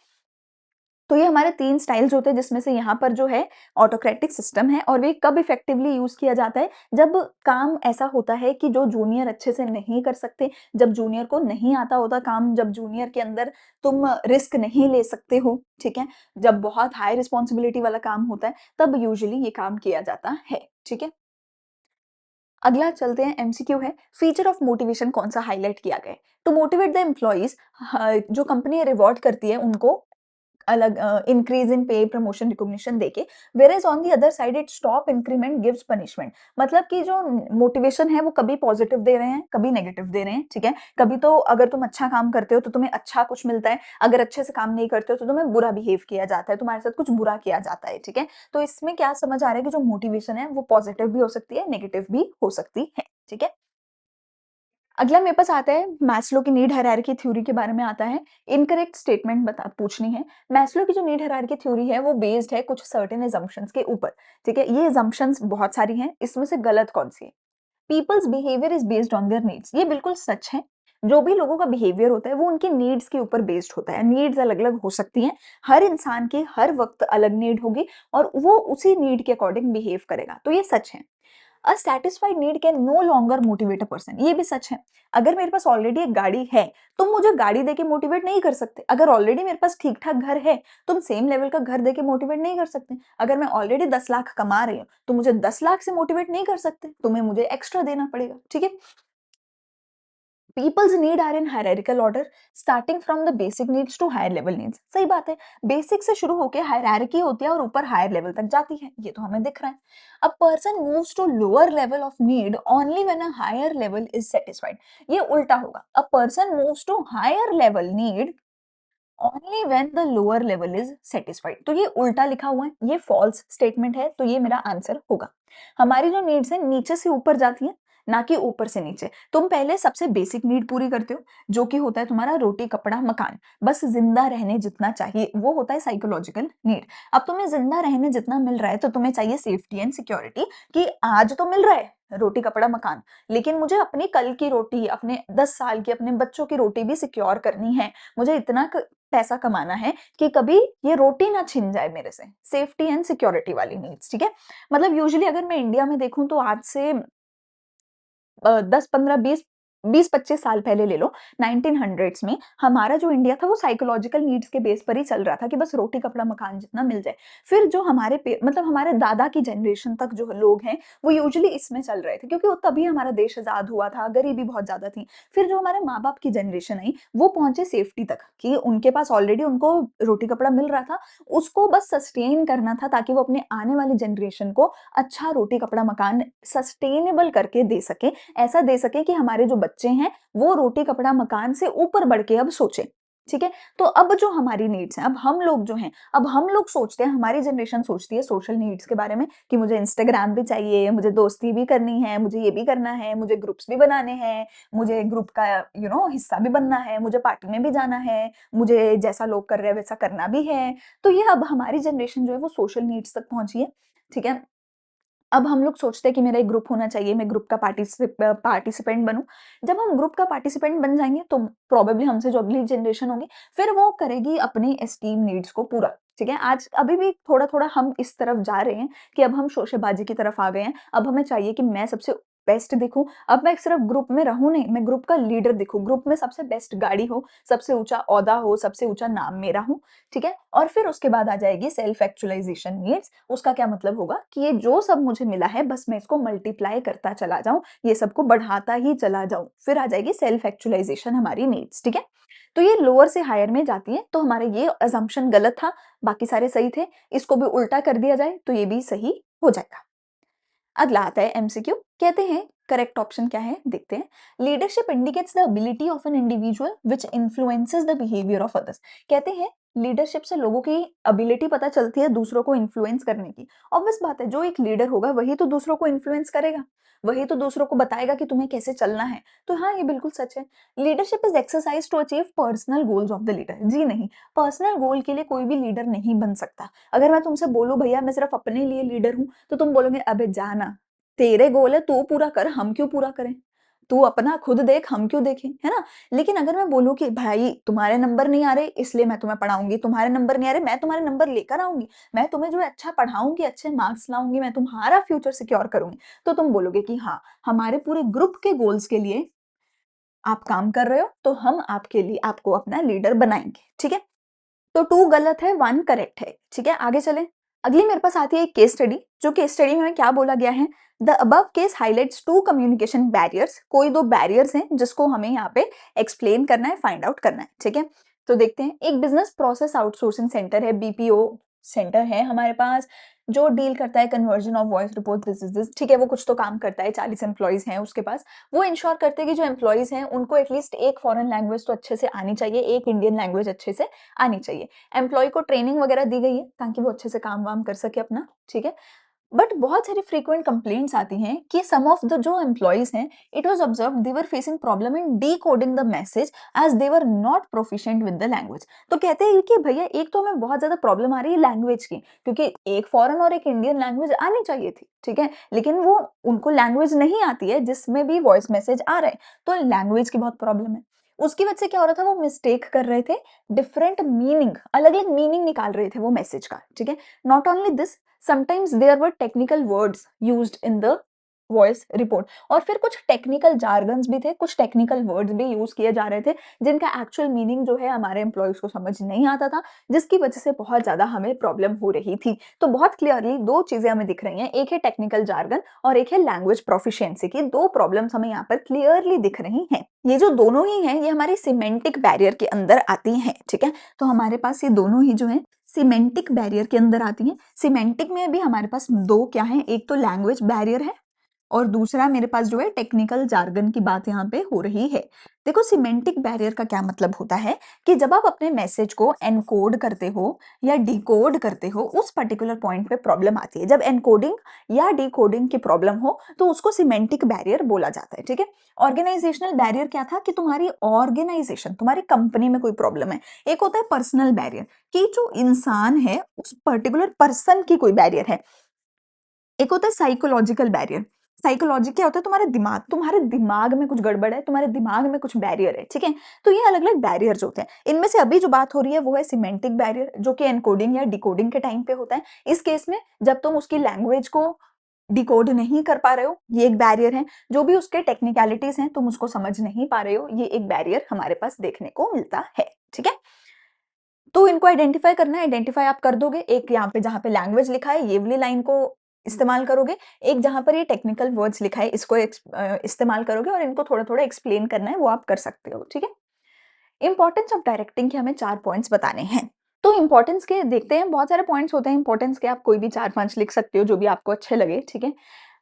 तो ये हमारे 3 स्टाइल्स होते हैं जिसमें से यहाँ पर जो है ऑटोक्रेटिक सिस्टम है और वे कब इफेक्टिवली यूज़ किया जाता है, जब काम ऐसा होता है कि जो जूनियर अच्छे से नहीं कर सकते, जब जूनियर को नहीं आता होता काम, जब जूनियर के अंदर तुम रिस्क नहीं ले सकते हो, ठीक है? जब बहुत हाई रिस्पॉन्सिबिलिटी वाला काम होता है, तब यूजुअली ये काम किया जाता है, ठीक है? अगला चलते हैं एमसीक्यू है, फीचर ऑफ मोटिवेशन कौन-सा हाइलाइट किया गया है? टू मोटिवेट द एम्प्लॉइज़ जो कंपनी रिवॉर्ड करती है उनको अलग increase in pay, promotion, recognition देके, whereas on the other side it stop increment gives punishment. मतलब कि जो मोटिवेशन है वो कभी पॉजिटिव दे रहे हैं, कभी नेगेटिव दे रहे हैं, ठीक है? कभी तो अगर तुम अच्छा काम करते हो तो तुम्हें अच्छा कुछ मिलता है, अगर अच्छे से काम नहीं करते हो तो तुम्हें बुरा बिहेव किया जाता है, तुम्हारे साथ कुछ बुरा किया जाता है, ठीक है? तो इसमें क्या समझ आ रहा है कि जो मोटिवेशन है वो पॉजिटिव भी हो सकती है, नेगेटिव भी हो सकती है, ठीक है? अगला मेरे पास आता है मैस्लो की नीड हायरार्की थ्योरी के बारे में आता है। इनकरेक्ट स्टेटमेंट बता पूछनी है। मैस्लो की जो नीड हायरार्की थ्योरी है वो बेस्ड है कुछ सर्टेन असम्पशन्स के ऊपर, ठीक है? ये असम्पशन्स बहुत सारी हैं, इसमें से गलत कौन-सी है? Peoples behaviour is based on their needs, ये बिल्कुल सच है। जो भी लोगों का बिहेवियर होता है वो उनकी नीड्स के ऊपर बेस्ड होता है। नीड्स अलग-अलग हो सकती हैं, हर इंसान की हर वक़्त अलग नीड होगी और वो उसी नीड के अकॉर्डिंग बिहेव करेगा, तो ये सच है। A satisfied need can no longer motivate a person, ये भी सच है। अगर मेरे पास ऑलरेडी एक गाड़ी है, तुम मुझे गाड़ी देके मोटिवेट नहीं कर सकते। अगर ऑलरेडी मेरे पास ठीक-ठाक घर है, तुम सेम लेवल का घर देके मोटिवेट नहीं कर सकते। अगर मैं ऑलरेडी 10 लाख कमा रही हूँ, तो मुझे 10 लाख से मोटिवेट नहीं कर सकते, तुम्हें मुझे एक्स्ट्रा देना पड़ेगा, ठीक है? Peoples need are in hierarchical order starting from the basic needs to higher level needs, सही बात है। बेसिक से शुरू होकर हायरार्की होती है और ऊपर हायर लेवल तक जाती है, ये तो हमें दिख रहा है। A person moves to lower level of need only when a higher level is satisfied, ये उल्टा होगा। A person moves to higher level need only when the lower level is satisfied, तो ये उल्टा लिखा हुआ है, ये फॉल्स स्टेटमेंट है, तो ये मेरा आंसर होगा। हमारी जो नीड्स है नीचे से ऊपर जाती है, ना कि ऊपर से नीचे। तुम पहले सबसे बेसिक नीड पूरी करते हो, जो कि होता है तुम्हारा रोटी, कपड़ा, मकान, बस ज़िंदा रहने जितना चाहिए, वो होता है साइकोलॉजिकल नीड। अब तुम्हें ज़िंदा रहने जितना मिल रहा है, तो तुम्हें चाहिए सेफ्टी एंड सिक्योरिटी कि आज तो मिल रहा है रोटी, कपड़ा, मकान, लेकिन मुझे अपनी कल की रोटी, अपने 10 साल की, अपने बच्चों की रोटी भी सिक्योर करनी है। मुझे इतना पैसा कमाना है कि कभी ये रोटी ना छिन जाए मेरे से। सेफ्टी एंड सिक्योरिटी वाली नीड्स, ठीक है? मतलब यूजुअली अगर मैं इंडिया में देखूँ तो आज से 10, 15, 20, 25 साल पहले ले लो, 1900s में हमारा जो इंडिया था वो साइकोलॉजिकल नीड्स के बेस पर ही चल रहा था कि बस रोटी, कपड़ा, मकान जितना मिल जाए। फिर जो हमारे मतलब हमारे दादा की जनरेशन तक जो लोग हैं, वो यूजुअली इसमें चल रहे थे क्योंकि वो तभी हमारा देश आज़ाद हुआ था, गरीबी बहुत ज़्यादा थी। फिर जो हमारे माँ-बाप की जनरेशन आई, वो पहुँचे सेफ्टी तक कि उनके पास ऑलरेडी उनको रोटी, कपड़ा मिल रहा था, उसको बस सस्टेन करना था ताकि वो अपने आने वाली जनरेशन को अच्छा रोटी, कपड़ा, मकान सस्टेनेबल करके दे सकें। ऐसा दे सके कि हमारे जो बच्चे हैं, वो रोटी, कपड़ा, मकान से ऊपर बढ़ के अब सोचें, ठीक है? तो अब जो हमारी नीड्स हैं, अब हम लोग जो हैं, अब हम लोग सोचते हैं, हमारी जनरेशन सोचती है सोशल नीड्स के बारे में कि मुझे इंस्टाग्राम भी चाहिए, मुझे दोस्ती भी करनी है, मुझे ये भी करना है, मुझे ग्रुप्स भी बनाने हैं, मुझे ग्रुप का हिस्सा भी बनना है, मुझे पार्टी में भी जाना है, मुझे जैसा लोग कर रहे हैं वैसा करना भी है। तो ये अब हमारी जनरेशन जो है वो सोशल नीड्स तक पहुँची है, ठीक है? अब हम लोग सोचते हैं कि मेरा एक ग्रुप होना चाहिए, मैं ग्रुप का पार्टिसिपेंट बनूँ। जब हम ग्रुप का पार्टिसिपेंट बन जाएँगे तो प्रोबेबली हमसे जो अगली जनरेशन होगी, फिर वो करेगी अपनी एस्टीम नीड्स को पूरा, ठीक है? आज अभी भी थोड़ा-थोड़ा हम इस तरफ जा रहे हैं कि अब हम शोशेबाज़ी की तरफ आ गए हैं। अब हमें चाहिए कि मैं सबसे बेस्ट दिखूँ, अब मैं सिर्फ़ ग्रुप में रहूँ नहीं, मैं ग्रुप का लीडर दिखूँ, ग्रुप में सबसे बेस्ट गाड़ी हो, सबसे ऊँचा ओहदा हो, सबसे ऊँचा नाम मेरा हो, ठीक है? और फिर उसके बाद आ जाएगी सेल्फ एक्चुअलाइज़ेशन नीड्स। उसका क्या मतलब होगा कि ये जो सब मुझे मिला है बस मैं इसको मल्टीप्लाई करता चला जाऊँ, ये सबको बढ़ाता ही चला जाऊँ। फिर आ जाएगी सेल्फ एक्चुअलाइज़ेशन हमारी नीड्स, ठीक है? तो ये लोअर से हायर में जाती है, तो हमारा ये असम्पशन गलत था, बाकी सारे सही थे। इसको भी उल्टा कर दिया जाए तो ये भी सही हो जाएगा। अगला आता है एमसीक्यू। कहते हैं करेक्ट ऑप्शन क्या है देखते हैं। Leadership indicates the ability of an individual which influences the behaviour of others. कहते हैं लीडरशिप से लोगों की एबिलिटी पता चलती है दूसरों को इन्फ्लुएंस करने की। ऑब्वियस बात है, जो एक लीडर होगा वही तो दूसरों को इन्फ्लुएंस करेगा, वही तो दूसरों को बताएगा कि तुम्हें कैसे चलना है। तो हाँ, ये बिल्कुल सच है। Leadership is exercise to achieve personal goals of the leader. जी नहीं, पर्सनल गोल के लिए कोई भी लीडर नहीं बन सकता। अगर मैं तुमसे बोलूं भैया मैं सिर्फ अपने लिए लीडर हूं, तो तुम बोलोगे अबे जाना, तेरे गोल है तू पूरा कर, हम क्यों पूरा करें? तू अपना खुद देख, हम क्यों देखें, है ना? लेकिन अगर मैं बोलूँ कि भाई तुम्हारे नंबर नहीं आ रहे इसलिए मैं तुम्हें पढ़ाऊँगी, तुम्हारे नंबर नहीं आ रहे मैं तुम्हारे नंबर लेकर आऊँगी, मैं तुम्हें जो है अच्छा पढ़ाऊँगी, अच्छे मार्क्स लाऊँगी, मैं तुम्हारा फ्यूचर सिक्योर करूँगी। तो तुम बोलोगे कि हाँ, हमारे पूरे ग्रुप के गोल्स के लिए आप काम कर रहे हो, तो हम आपके लिए आपको अपना लीडर बनाएँगे, ठीक है? तो 2 गलत है, 1 करेक्ट है, ठीक है? आगे चलें। अगली मेरे पास आती है एक केस स्टडी, जो केस स्टडी में क्या बोला गया है, the above case highlights 2 communication barriers. कोई 2 बैरियर्स हैं जिसको हमें यहाँ पे एक्सप्लेन करना है, फाइंड आउट करना है, ठीक है? तो देखते हैं, एक बिज़नेस प्रोसेस आउटसोर्सिंग सेंटर है, बीपीओ सेंटर है हमारे पास, जो डील करता है conversion of voice report this, ठीक है? वो कुछ तो काम करता है, 40 एम्प्लॉइज़ हैं उसके पास। वो इंश्योर करते हैं कि जो एम्प्लॉइज़ हैं, उनको एटलीस्ट एक फॉरेन लैंग्वेज तो अच्छे से आनी चाहिए, एक इंडियन लैंग्वेज अच्छे से आनी चाहिए। एम्प्लॉयी को ट्रेनिंग वगैरह दी गई है ताकि वो अच्छे से काम-वाम कर सके अपना, ठीक है? बट बहुत सारी फ्रीक्वेंट कंप्लेंट्स आती हैं कि सम ऑफ द जो एम्प्लॉइज हैं, it was observed they were facing problem in decoding the message as they were not proficient with the language. तो कहते हैं कि भैया एक तो हमें बहुत ज्यादा प्रॉब्लम आ रही है लैंग्वेज की, क्योंकि एक फॉरेन और एक इंडियन लैंग्वेज आनी चाहिए थी, ठीक है? लेकिन वो उनको लैंग्वेज नहीं आती है जिसमें भी वॉइस मैसेज आ रहा है, तो लैंग्वेज की बहुत प्रॉब्लम है। उसकी वजह से क्या हो रहा था, वो मिस्टेक कर रहे थे, डिफरेंट मीनिंग, अलग-अलग मीनिंग निकाल रहे थे वो मैसेज का, ठीक है? Not only this, sometimes there were technical words used in the voice report, और फिर कुछ टेक्निकल जार्गन्स भी थे, कुछ टेक्निकल वर्ड्स भी यूज किए जा रहे थे जिनका एक्चुअल मीनिंग जो है हमारे एम्प्लॉयज को समझ नहीं आता था, जिसकी वजह से बहुत ज्यादा हमें प्रॉब्लम हो रही थी। तो बहुत क्लियरली दो चीजें हमें दिख रही हैं, एक है टेक्निकल जार्गन और एक है लैंग्वेज प्रोफिशिएंसी की। दो प्रॉब्लम्स हमें यहाँ पर क्लियरली दिख रही हैं। ये जो दोनों ही हैं, ये हमारी सिमेंटिक बैरियर के अंदर आती हैं, ठीक है? तो हमारे पास ये दोनों ही जो है सिमेंटिक बैरियर के अंदर आती हैं। सिमेंटिक में भी हमारे पास दो क्या है, एक तो लैंग्वेज बैरियर है और दूसरा मेरे पास जो है टेक्निकल जार्गन की बात यहाँ पे हो रही है। देखो सिमेंटिक बैरियर का क्या मतलब होता है कि जब आप अपने मैसेज को एनकोड करते हो या डिकोड करते हो उस पर्टिकुलर पॉइंट पे प्रॉब्लम आती है। जब एनकोडिंग या डिकोडिंग की प्रॉब्लम हो तो उसको सिमेंटिक बैरियर बोला जाता है, ठीक है। ऑर्गेनाइजेशनल बैरियर क्या था कि तुम्हारी ऑर्गेनाइजेशन, तुम्हारी कंपनी में कोई प्रॉब्लम है। एक होता है पर्सनल बैरियर कि जो इंसान है उस पर्टिकुलर पर्सन की कोई बैरियर है। एक होता है साइकोलॉजिकल बैरियर। साइकोलॉजी क्या होता है, तुम्हारे दिमाग में कुछ गड़बड़ है, तुम्हारे दिमाग में कुछ बैरियर है, ठीक है। तो ये अलग अलग बैरियर्स होते हैं। इनमें से अभी जो बात हो रही है वो है सिमेंटिक बैरियर, जो कि एनकोडिंग या डिकोडिंग के टाइम पे होता है। इस केस में जब तुम उसकी लैंग्वेज को डिकोड नहीं कर पा रहे हो, ये एक बैरियर है। जो भी उसके टेक्निकलिटीज हैं तुम उसको समझ नहीं पा रहे हो, ये एक बैरियर हमारे पास देखने को मिलता है, ठीक है। तो इनको आइडेंटिफाई करना है, आइडेंटिफाई आप कर दोगे। एक यहाँ पे जहाँ पे लैंग्वेज लिखा है ये वाली लाइन को इस्तेमाल करोगे, एक जहाँ पर ये टेक्निकल वर्ड्स लिखा है इसको इस्तेमाल करोगे, और इनको थोड़ा थोड़ा एक्सप्लेन करना है, वो आप कर सकते हो, ठीक है। इंपॉर्टेंस ऑफ डायरेक्टिंग के हमें 4 पॉइंट्स बताने हैं। तो इंपॉर्टेंस के देखते हैं, बहुत सारे पॉइंट्स होते हैं इंपॉर्टेंस के, आप कोई भी 4-5 लिख सकते हो जो भी आपको अच्छे लगे, ठीक है।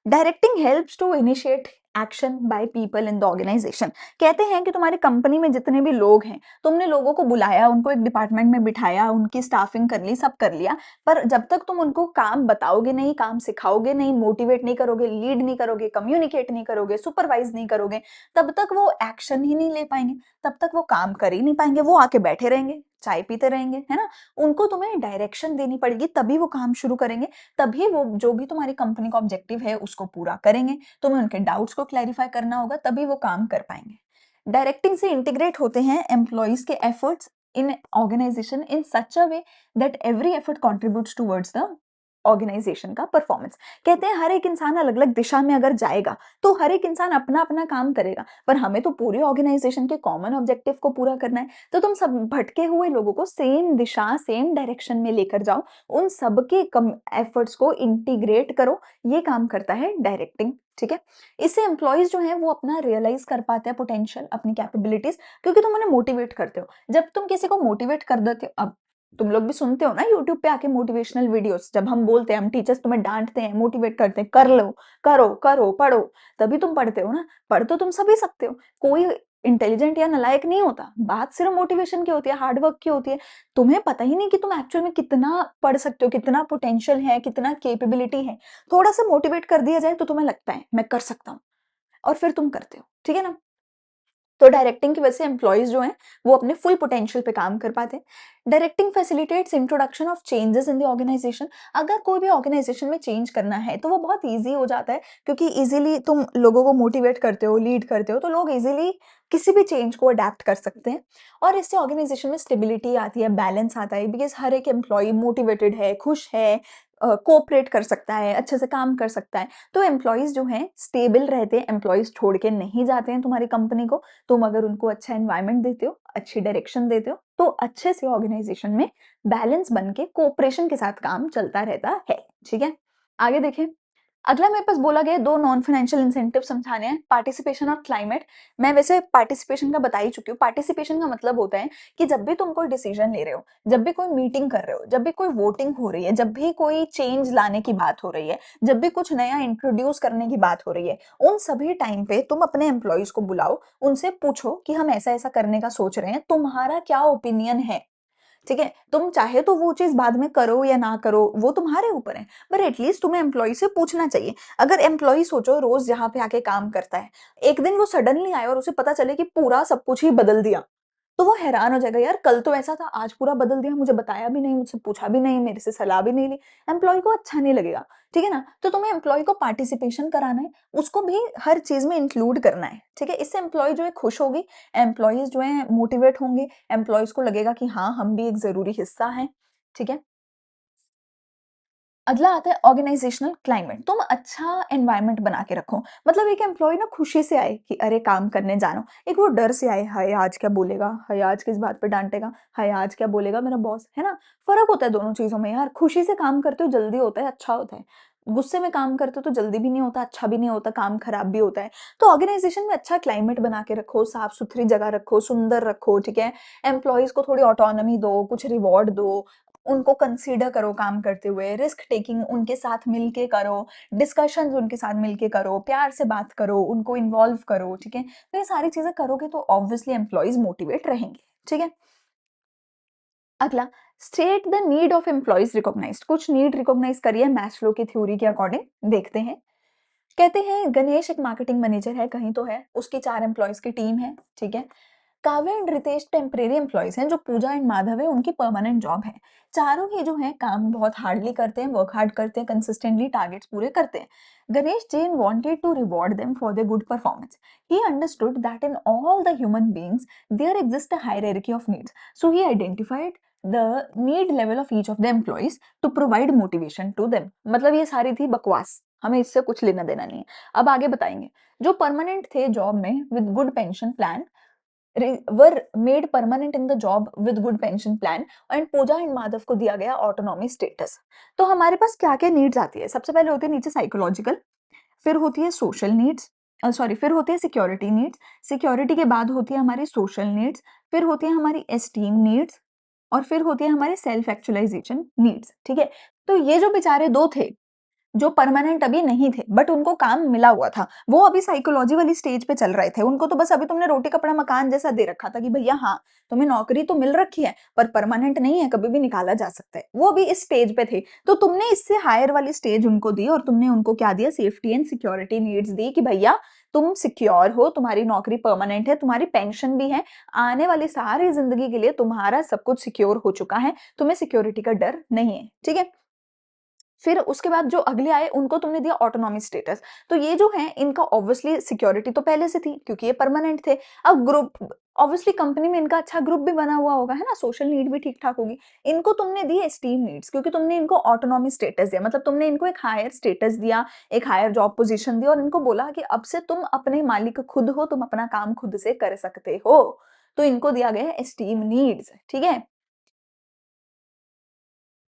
Directing helps to initiate action by people in the organisation. कहते हैं कि तुम्हारी कंपनी में जितने भी लोग हैं, तुमने लोगों को बुलाया, उनको एक डिपार्टमेंट में बिठाया, उनकी स्टाफिंग कर ली, सब कर लिया, पर जब तक तुम उनको काम बताओगे नहीं, काम सिखाओगे नहीं, मोटिवेट नहीं करोगे, लीड नहीं करोगे, कम्युनिकेट नहीं करोगे, सुपरवाइज नहीं करोगे, तब तक वो एक्शन ही नहीं ले पाएंगे, तब तक वो काम कर ही नहीं पाएंगे, वो आके बैठे रहेंगे, चाय पीते रहेंगे, है ना। उनको तुम्हें डायरेक्शन देनी पड़ेगी, तभी वो काम शुरू करेंगे, तभी वो जो भी तुम्हारी कंपनी का ऑब्जेक्टिव है उसको पूरा करेंगे। तुम्हें उनके डाउट्स को क्लैरिफाई करना होगा, तभी वो काम कर पाएंगे। डायरेक्टिंग से इंटीग्रेट होते हैं एम्प्लॉइज के efforts in organisation in such a way that every effort contributes towards the organisation का परफॉर्मेंस। कहते हैं हर एक इंसान अलग अलग दिशा में अगर जाएगा तो हर एक इंसान अपना अपना काम करेगा, पर हमें तो पूरी ऑर्गेनाइजेशन के कॉमन ऑब्जेक्टिव को पूरा करना है। तो तुम सब भटके हुए लोगों को सेम दिशा, सेम डायरेक्शन में लेकर जाओ, उन सबके एफर्ट्स को इंटीग्रेट करो, ये काम करता है डायरेक्टिंग, ठीक है। इससे एम्प्लॉइज जो हैं वो अपना रियलाइज कर पाते हैं पोटेंशियल, अपनी कैपेबिलिटीज, क्योंकि तुम उन्हें मोटिवेट करते हो। जब तुम किसी को मोटिवेट कर देते हो, अब तुम लोग भी सुनते हो ना यूट्यूब पे आके मोटिवेशनल वीडियोस, जब हम बोलते हैं, हम टीचर्स तुम्हें डांटते हैं, मोटिवेट करते हैं, कर लो, करो करो पढ़ो, तभी तुम पढ़ते हो ना। पढ़ तो तुम सभी सकते हो, कोई इंटेलिजेंट या नालायक नहीं होता, बात सिर्फ मोटिवेशन की होती है, हार्ड वर्क की होती है। तुम्हें पता ही नहीं कि तुम एक्चुअल में कितना पढ़ सकते हो, कितना पोटेंशियल है, कितना कैपेबिलिटी है। थोड़ा सा मोटिवेट कर दिया जाए तो तुम्हें लगता है मैं कर सकता हूँ, और फिर तुम करते हो, ठीक है ना। तो डायरेक्टिंग की वजह से एम्प्लॉइज जो हैं वो अपने फुल पोटेंशियल पे काम कर पाते हैं। Directing facilitates introduction of changes in the organisation. अगर कोई भी ऑर्गेनाइजेशन में चेंज करना है तो वो बहुत ईजी हो जाता है, क्योंकि इजीली तुम लोगों को मोटिवेट करते हो, लीड करते हो, तो लोग इजीली किसी भी चेंज को अडेप्ट कर सकते हैं। और इससे ऑर्गेनाइजेशन में स्टेबिलिटी आती है, बैलेंस आता है, बिकॉज हर एक एम्प्लॉय मोटिवेटेड है, खुश है, कोऑपरेट कर सकता है, अच्छे से काम कर सकता है। तो एम्प्लॉइज जो हैं स्टेबल रहते हैं, एम्प्लॉइज छोड़ के नहीं जाते हैं तुम्हारी कंपनी को। तुम अगर उनको अच्छा एनवायरनमेंट देते हो, अच्छी डायरेक्शन देते हो, तो अच्छे से ऑर्गेनाइजेशन में बैलेंस बन के कोऑपरेशन के साथ काम चलता रहता है, ठीक है। आगे देखें, अगला मेरे पास बोला गया 2 नॉन फाइनेंशियल इंसेंटिव समझाने हैं, पार्टिसिपेशन और क्लाइमेट। मैं वैसे पार्टिसिपेशन का बता ही चुकी हूँ। पार्टिसिपेशन का मतलब होता है कि जब भी तुम कोई डिसीजन ले रहे हो, जब भी कोई मीटिंग कर रहे हो, जब भी कोई वोटिंग हो रही है, जब भी कोई चेंज लाने की बात हो रही है, जब भी कुछ नया इंट्रोड्यूस करने की बात हो रही है, उन सभी टाइम पे तुम अपने एम्प्लॉइज को बुलाओ, उनसे पूछो कि हम ऐसा-ऐसा करने का सोच रहे हैं, तुम्हारा क्या ओपिनियन है? ठीक है? तुम चाहे तो वो चीज़ बाद में करो या ना करो, वो तुम्हारे ऊपर है, पर एटलीस्ट तुम्हें एम्प्लॉयी से पूछना चाहिए। अगर एम्प्लॉयी सोचो रोज़ यहाँ पे आके काम करता है, एक दिन वो सडनली आए और उसे पता चले कि पूरा सब कुछ ही बदल दिया, तो वो हैरान हो जाएगा, यार कल तो ऐसा था, आज पूरा बदल दिया, मुझे बताया भी नहीं, मुझसे पूछा भी नहीं, मेरे से सलाह भी नहीं ली। एम्प्लॉयी को अच्छा नहीं लगेगा, ठीक है ना? तो तुम्हें एम्प्लॉयी को पार्टिसिपेशन कराना है, उसको भी हर चीज़ में इंक्लूड करना है, ठीक है? इससे एम्प्लॉयी जो है खुश होगी, एम्प्लॉइज़ जो हैं मोटिवेट होंगे, एम्प्लॉइज़ को लगेगा कि हाँ, हम भी एक ज़रूरी हिस्सा हैं, ठीक है? अगला आता है ऑर्गेनाइजेशनल क्लाइमेट। तुम अच्छा एनवायरनमेंट बना के रखो, मतलब एक एम्प्लॉय ना खुशी से आए कि अरे काम करने जाना, एक वो डर से आए, हाय आज क्या बोलेगा, हाय आज किस बात पे डांटेगा, हाय आज क्या बोलेगा मेरा बॉस, है ना। फर्क होता है दोनों चीजों में यार। खुशी से काम करते हो जल्दी होता है, अच्छा होता है। गुस्से में काम करते हो तो जल्दी भी नहीं होता, अच्छा भी नहीं होता, काम खराब भी होता है। तो ऑर्गेनाइजेशन में अच्छा क्लाइमेट बना के रखो, साफ सुथरी जगह रखो, सुंदर रखो, ठीक है। एम्प्लॉयज को थोड़ी ऑटोनॉमी दो, कुछ रिवॉर्ड दो, उनको कंसीडर करो काम करते हुए, रिस्क टेकिंग उनके साथ मिलके करो, डिस्कशंस उनके साथ मिलके करो, प्यार से बात करो, उनको इन्वॉल्व करो, ठीक है? तो ये सारी चीज़ें करोगे तो ऑब्वियसली एम्प्लॉइज़ मोटिवेट रहेंगे, ठीक है? अगला, state the need of employees recognised, कुछ नीड रिकॉग्नाइज़ करिए मैस्लो की थ्योरी के अकॉर्डिंग, देखते हैं। कहते हैं गणेश एक मार्केटिंग मैनेजर है, कहीं तो है, उसकी 4 एम्प्लॉइज़ की टीम है, ठीक है? Kavya and Ritesh temporary employees हैं, जो पूजा एंड माधव है उनकी परमानेंट जॉब है। चारों ही जो है काम बहुत हार्डली करते हैं, वर्क हार्ड करते हैं, कंसिस्टेंटली टारगेट्स पूरे करते हैं। Ganesh Jain wanted to reward them for their good performance. He understood that in all the human beings there exists a hierarchy of needs. So he identified the need level of each of the employees to provide motivation to them. मतलब ये सारी थी बकवास, हमें इससे कुछ लेना देना नहीं है। अब आगे बताएंगे। जो परमानेंट थे जॉब में with good pension plan were made permanent in the job with good pension plan and Pooja and Madhav को दिया गया ऑटोनॉमी स्टेटस। तो हमारे पास क्या क्या नीड्स आती है? सबसे पहले होती है नीचे साइकोलॉजिकल, फिर होती है सोशल नीड्स, सॉरी फिर होती है सिक्योरिटी नीड्स, सिक्योरिटी के बाद होती है हमारी सोशल नीड्स, फिर होती है हमारी एस्टीम नीड्स और फिर होती है हमारी सेल्फ एक्चुअलाइजेशन नीड्स, ठीक है? तो ये जो बेचारे दो थे जो परमानेंट अभी नहीं थे, बट उनको काम मिला हुआ था। वो अभी साइकोलॉजी वाली स्टेज पे चल रहे थे। उनको तो बस अभी तुमने रोटी कपड़ा मकान जैसा दे रखा था कि भैया हाँ, तुम्हें नौकरी तो मिल रखी है, पर परमानेंट नहीं है, कभी भी निकाला जा सकता है। वो अभी इस स्टेज पे थे। तो तुमने इससे हायर वाली स्टेज उनको दी और तुमने उनको क्या दिया? सेफ्टी एंड सिक्योरिटी नीड्स दी कि भैया तुम सिक्योर हो, तुम्हारी नौकरी परमानेंट है, तुम्हारी पेंशन भी है, आने वाली सारी जिंदगी के लिए तुम्हारा सब कुछ सिक्योर हो चुका है, तुम्हें सिक्योरिटी का डर नहीं है, ठीक है? फिर उसके बाद जो अगले आए उनको तुमने दिया ऑटोनॉमी स्टेटस। तो ये जो है इनका ऑब्वियसली सिक्योरिटी तो पहले से थी क्योंकि ये परमानेंट थे। अब ग्रुप ऑब्वियसली कंपनी में इनका अच्छा ग्रुप भी बना हुआ होगा, है ना? सोशल नीड भी ठीक-ठाक होगी। इनको तुमने दी एस्टीम नीड्स क्योंकि तुमने इनको ऑटोनॉमी स्टेटस दिया। मतलब तुमने इनको एक हायर स्टेटस दिया, एक हायर जॉब पोजीशन दी और इनको बोला कि अब से तुम अपने मालिक खुद हो, तुम अपना काम खुद से कर सकते हो। तो इनको दिया गया है एस्टीम नीड्स, ठीक है?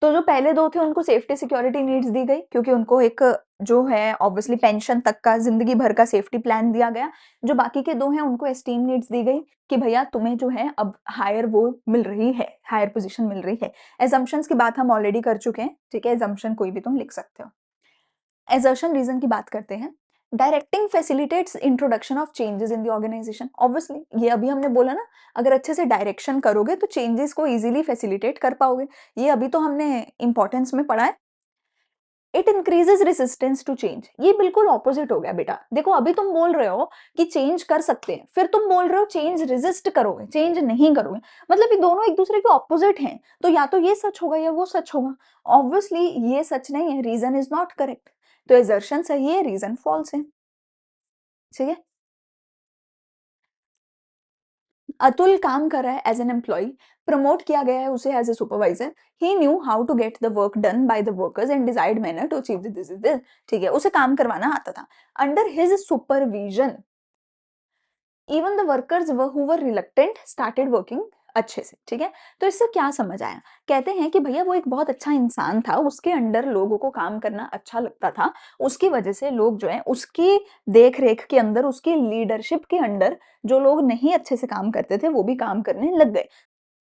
तो जो पहले 2 थे उनको सेफ्टी सिक्योरिटी नीड्स दी गई क्योंकि उनको एक जो है ऑब्वियसली पेंशन तक का ज़िंदगी भर का सेफ्टी प्लान दिया गया। जो बाकी के 2 हैं उनको एस्टीम नीड्स दी गई कि भैया तुम्हें जो है अब हायर वो मिल रही है, हायर पोज़ीशन मिल रही है। असम्पशन्स की बात हम ऑलरेडी कर चुके हैं, ठीक है? असम्पशन कोई भी तुम लिख सकते हो। असर्शन रीज़न की बात करते हैं। Directing facilitates introduction of changes in the organisation. Obviously ये अभी हमने बोला ना, अगर अच्छे से डायरेक्शन करोगे तो चेंजेस को इजीली फैसिलिटेट कर पाओगे। ये अभी तो हमने इंपॉर्टेंस में पढ़ा है। It increases resistance to change. ये बिल्कुल ऑपोजिट हो गया बेटा। देखो अभी तुम बोल रहे हो कि चेंज कर सकते हैं, फिर तुम बोल रहे हो चेंज रेजिस्ट करोगे, चेंज नहीं करोगे। मतलब ये दोनों एक दूसरे के ऑपोजिट हैं। तो या तो ये सच होगा या वो सच होगा। ऑब्वियसली ये सच नहीं है, रीजन इज नॉट करेक्ट। तो एजर्शन सही है, रीजन फॉल्स है, ठीक है? अतुल काम कर रहा है एज एन एम्प्लॉय, प्रमोट किया गया है उसे as a supervisor. He knew how to get the work done by the workers and desired manner to achieve this, ठीक है? उसे काम करवाना आता था। Under his supervision even the workers who were reluctant started working अच्छे से, ठीक है? तो इससे क्या समझ आया? कहते हैं कि भैया वो एक बहुत अच्छा इंसान था, उसके अंडर लोगों को काम करना अच्छा लगता था, उसकी वजह से लोग जो है उसकी देख-रेख के अंदर, उसकी लीडरशिप के अंडर जो लोग नहीं अच्छे से काम करते थे, वो भी काम करने लग गए।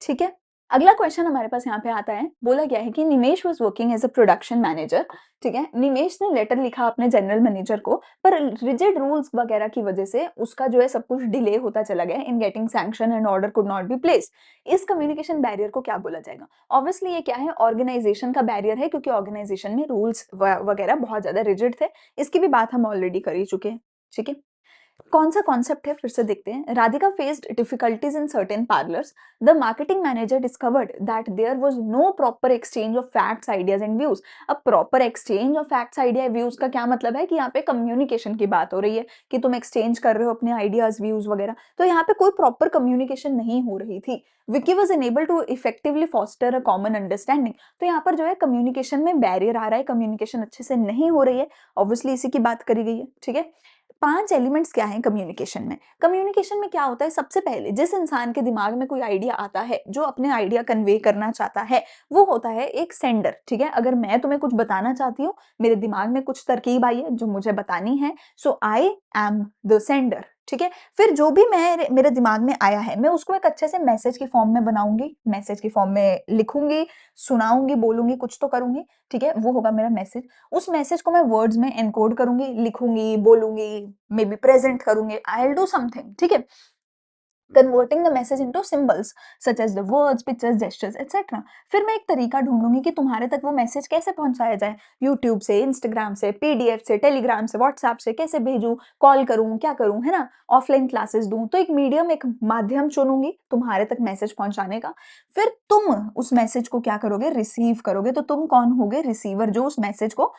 ठीक है? अगला क्वेश्चन हमारे पास यहाँ पे आता है, बोला गया है कि Nimesh was working as a production manager, ठीक है? निमेश ने लेटर लिखा अपने जनरल मैनेजर को, पर रिजिड रूल्स वगैरह की वजह से उसका जो है सब कुछ डिले होता चला गया in getting sanction and order could not be placed. इस कम्युनिकेशन बैरियर को क्या बोला जाएगा? ऑब्वियसली ये क्या है? ऑर्गेनाइजेशन का बैरियर है क्योंकि ऑर्गेनाइजेशन में रूल्स व वगैरह बहुत ज़्यादा रिजिड थे। इसकी भी बात हम ऑलरेडी कर ही चुके हैं, ठीक है? कौन सा कॉन्सेप्ट है फिर से देखते हैं। Radhika faced difficulties in certain parlours. The marketing manager discovered that there was no proper exchange of facts ideas and views. अब proper exchange of facts idea views का क्या मतलब है कि यहाँ पे कम्युनिकेशन की बात हो रही है कि तुम एक्सचेंज कर रहे हो अपने आइडियाज व्यूज वगैरह। तो यहाँ पे कोई प्रॉपर कम्युनिकेशन नहीं हो रही थी। Vicky was enabled to effectively foster a common understanding. तो यहाँ पर जो है कम्युनिकेशन में बैरियर आ रहा है, कम्युनिकेशन अच्छे से नहीं हो रही है। ऑब्वियसली इसी की बात करी गई है, ठीक है? 5 एलिमेंट्स क्या हैं कम्युनिकेशन में? कम्युनिकेशन में क्या होता है? सबसे पहले जिस इंसान के दिमाग में कोई आइडिया आता है, जो अपने आइडिया कन्वे करना चाहता है, वो होता है एक सेंडर, ठीक है? अगर मैं तुम्हें कुछ बताना चाहती हूँ, मेरे दिमाग में कुछ तरकीब आई है जो मुझे बतानी है, सो आई एम द सेंडर, ठीक है? फिर जो भी मेरे दिमाग में आया है, मैं उसको एक अच्छे से मैसेज की फॉर्म में बनाऊँगी, मैसेज की फॉर्म में लिखूँगी, सुनाऊँगी, बोलूँगी, कुछ तो करूँगी, ठीक है? वो होगा मेरा मैसेज। उस मैसेज को मैं वर्ड्स में एनकोड करूँगी, लिखूँगी, बोलूँगी, मे बी प्रेज़ेंट करूँगी, आई विल डू समथिंग, ठीक है? Converting the message into symbols such as the words, pictures, gestures etcetera. फिर मैं एक तरीका ढूँढूँगी कि तुम्हारे तक वो मैसेज कैसे पहुँचाया जाए? यूट्यूब से, इंस्टाग्राम से, पीडीएफ से, टेलीग्राम से, व्हाट्सएप से कैसे भेजूँ? कॉल करूँ, क्या करूँ, है ना? ऑफलाइन क्लासेस दूँ, तो एक मीडियम, एक माध्यम चुनूँगी तुम्हारे तक मैसेज पहुँचाने का। फिर तुम उस मैसेज को क्या करोगे? रिसीव करोगे, तो तुम कौन होगे? रिसीवर, जो उस मैसेज को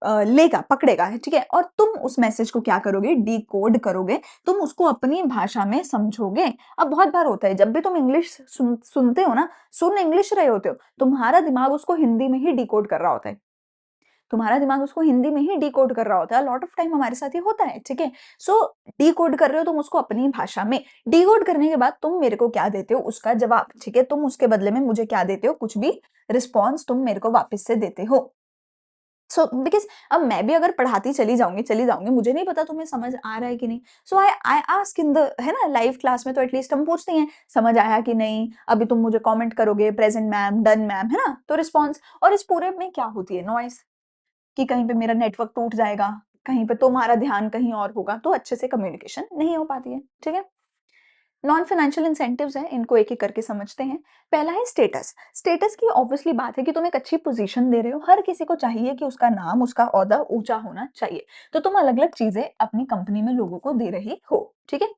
लेगा, पकड़ेगा, ठीक है? और तुम उस मैसेज को क्या करोगे? डिकोड करोगे, तुम उसको अपनी भाषा में समझोगे। अब बहुत बार होता है, जब भी तुम इंग्लिश सुनते हो ना, सुन इंग्लिश रहे होते हो, तुम्हारा दिमाग उसको हिंदी में ही डिकोड कर रहा होता है। तुम्हारा दिमाग उसको हिंदी में ही डिकोड कर रहा होता है। लॉट ऑफ टाइम हमारे साथ ये होता है, ठीक है? सो डिकोड कर रहे हो तुम उसको अपनी भाषा में। डिकोड करने के बाद तुम मेरे को क्या देते हो? उसका जवाब, ठीक है? तुम उसके बदले में मुझे क्या देते हो? कुछ भी रिस्पॉन्स तुम मेरे को वापस से देते हो। सो बिकॉज़ अब मैं भी अगर पढ़ाती चली जाऊँगी, मुझे नहीं पता तुम्हें समझ आ रहा है कि नहीं। सो आई आई आस्क इन द, है ना, लाइव क्लास में तो एटलीस्ट हम पूछते हैं, समझ आया कि नहीं? अभी तुम मुझे कमेंट करोगे, प्रेज़ेंट मैम, डन मैम, है ना? तो रिस्पॉन्स, और इस पूरे में क्या होती है? नॉइज़, कि कहीं पे मेरा नेटवर्क टूट जाएगा, कहीं पे तुम्हारा ध्यान कहीं और होगा, तो अच्छे से कम्युनिकेशन नहीं हो पाती है, ठीक है? नॉन फाइनेंशियल इंसेंटिव्स हैं, इनको एक-एक करके समझते हैं। पहला है स्टेटस। स्टेटस की ऑब्वियसली बात है कि तुम एक अच्छी पोज़ीशन दे रहे हो, हर किसी को चाहिए कि उसका नाम, उसका ओहदा ऊँचा होना चाहिए। तो तुम अलग-अलग चीज़ें अपनी कंपनी में लोगों को दे रहे हो, ठीक है?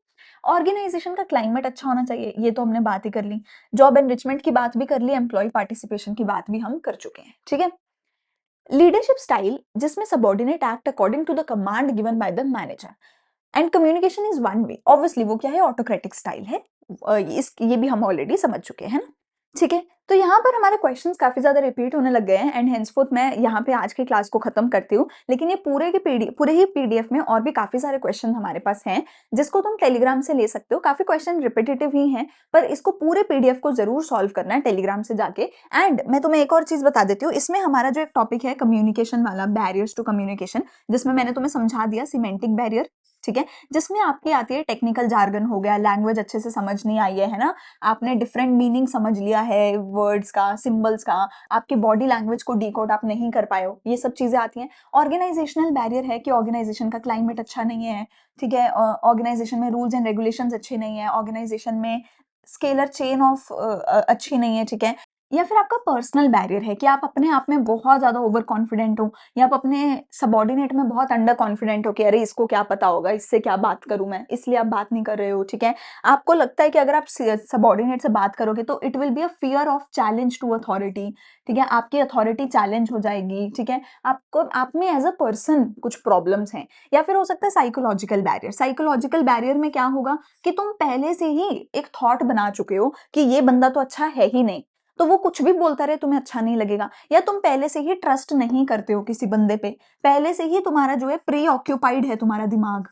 ऑर्गेनाइज़ेशन का क्लाइमेट अच्छा होना चाहिए, ये तो हमने बात ही कर ली। जॉब एनरिचमेंट की बात भी कर ली, एम्प्लॉयी पार्टिसिपेशन की बात भी हम कर चुके हैं, ठीक है? लीडरशिप स्टाइल, जिसमें subordinate act according to the command given by the manager and communication is one way. Obviously वो क्या है? ऑटोक्रेटिक स्टाइल है। इस ये भी हम ऑलरेडी समझ चुके हैं ना, ठीक है? तो यहाँ पर हमारे क्वेश्चंस काफी ज्यादा रिपीट होने लग गए हैं, एंड हेंसफोर्थ मैं यहाँ पे आज की क्लास को खत्म करती हूँ। लेकिन ये पूरे ही पीडीएफ में और भी काफी सारे क्वेश्चन हमारे पास हैं, जिसको तुम टेलीग्राम से ले सकते हो। काफी क्वेश्चन रिपीटेटिव ही हैं, पर इसको पूरे पीडीएफ को जरूर सॉल्व करना है टेलीग्राम से जाके। एंड मैं तुम्हें एक और चीज बता देती हूँ, इसमें हमारा जो एक टॉपिक है कम्युनिकेशन वाला, बैरियर्स टू कम्युनिकेशन, जिसमें मैंने तुम्हें समझा दिया सिमेंटिक बैरियर, ठीक है? जिसमें आपकी आती है टेक्निकल जार्गन हो गया, लैंग्वेज अच्छे से समझ नहीं आई है ना? आपने डिफरेंट मीनिंग समझ लिया है वर्ड्स का, सिंबल्स का, आपकी बॉडी लैंग्वेज को डिकोड आप नहीं कर पाए हो, ये सब चीज़ें आती हैं। ऑर्गेनाइजेशनल बैरियर है कि ऑर्गेनाइजेशन का क्लाइमेट अच्छा नहीं है, ठीक है? ऑर्गेनाइजेशन में रूल्स एंड रेगुलेशंस अच्छे नहीं है, ऑर्गेनाइजेशन में स्केलर चेन ऑफ अच्छी नहीं है, ठीक है? या फिर आपका पर्सनल बैरियर है कि आप अपने आप में बहुत ज़्यादा ओवर कॉन्फिडेंट हो, या आप अपने सबॉर्डिनेट में बहुत अंडर कॉन्फिडेंट हो कि अरे इसको क्या पता होगा, इससे क्या बात करूँ मैं, इसलिए आप बात नहीं कर रहे हो, ठीक है? आपको लगता है कि अगर आप सबॉर्डिनेट से बात करोगे तो it will be a fear of challenge to authority, ठीक है? आपकी अथॉरिटी चैलेंज हो जाएगी, ठीक है? आपको, आप में एज अ पर्सन कुछ प्रॉब्लम्स हैं। या फिर हो सकता है साइकोलॉजिकल बैरियर। साइकोलॉजिकल बैरियर में क्या होगा कि तुम पहले से ही एक थॉट बना चुके हो कि ये बंदा तो अच्छा है ही नहीं, तो वो कुछ भी बोलता रहे तुम्हें अच्छा नहीं लगेगा। या तुम पहले से ही ट्रस्ट नहीं करते हो किसी बंदे पे, पहले से ही तुम्हारा जो है प्री ऑक्यूपाइड है तुम्हारा दिमाग,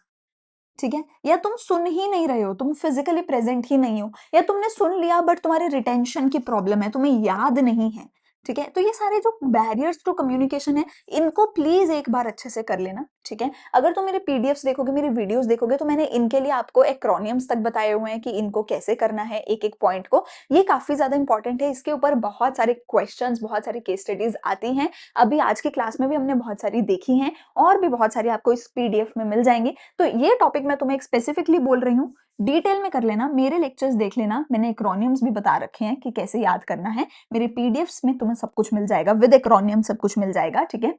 ठीक है? या तुम सुन ही नहीं रहे हो, तुम फिजिकली प्रेजेंट ही नहीं हो, या तुमने सुन लिया बट तुम्हारे रिटेंशन की प्रॉब्लम है, तुम्हें याद नहीं है, ठीक है? तो ये सारे जो बैरियर्स टू कम्युनिकेशन है, इनको प्लीज एक बार अच्छे से कर लेना, ठीक है? अगर तुम मेरे पीडीएफ्स देखोगे, मेरी वीडियोस देखोगे, तो मैंने इनके लिए आपको एक्रोनियम्स तक बताए हुए हैं कि इनको कैसे करना है, एक एक पॉइंट को। ये काफी ज्यादा इंपॉर्टेंट है, इसके ऊपर बहुत सारे क्वेश्चंस, बहुत सारी केस स्टडीज आती हैं। अभी आज की क्लास में भी हमने बहुत सारी देखी हैं, और भी बहुत सारी आपको इस पीडीएफ में मिल जाएंगी। तो ये टॉपिक मैं तुम्हें स्पेसिफिकली बोल रही हूँ, डिटेल में कर लेना, मेरे लेक्चर्स देख लेना, मैंने एक्रोनियम्स भी बता रखे हैं कि कैसे याद करना है। मेरे पीडीएफ्स में तुम्हें सब कुछ मिल जाएगा, विद एक्रोनियम सब कुछ मिल जाएगा, ठीक है?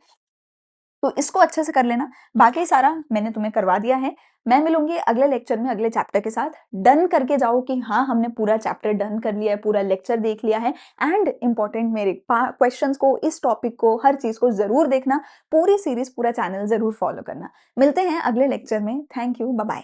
तो इसको अच्छे से कर लेना, बाकी सारा मैंने तुम्हें करवा दिया है। मैं मिलूंगी अगले लेक्चर में अगले चैप्टर के साथ। डन करके जाओ कि हाँ हमने पूरा चैप्टर डन कर लिया है, पूरा लेक्चर देख लिया है। एंड इंपॉर्टेंट मेरे क्वेश्चंस को, इस टॉपिक को, हर चीज को जरूर देखना, पूरी सीरीज, पूरा चैनल जरूर फॉलो करना। मिलते हैं अगले लेक्चर में। Thank you, bye bye.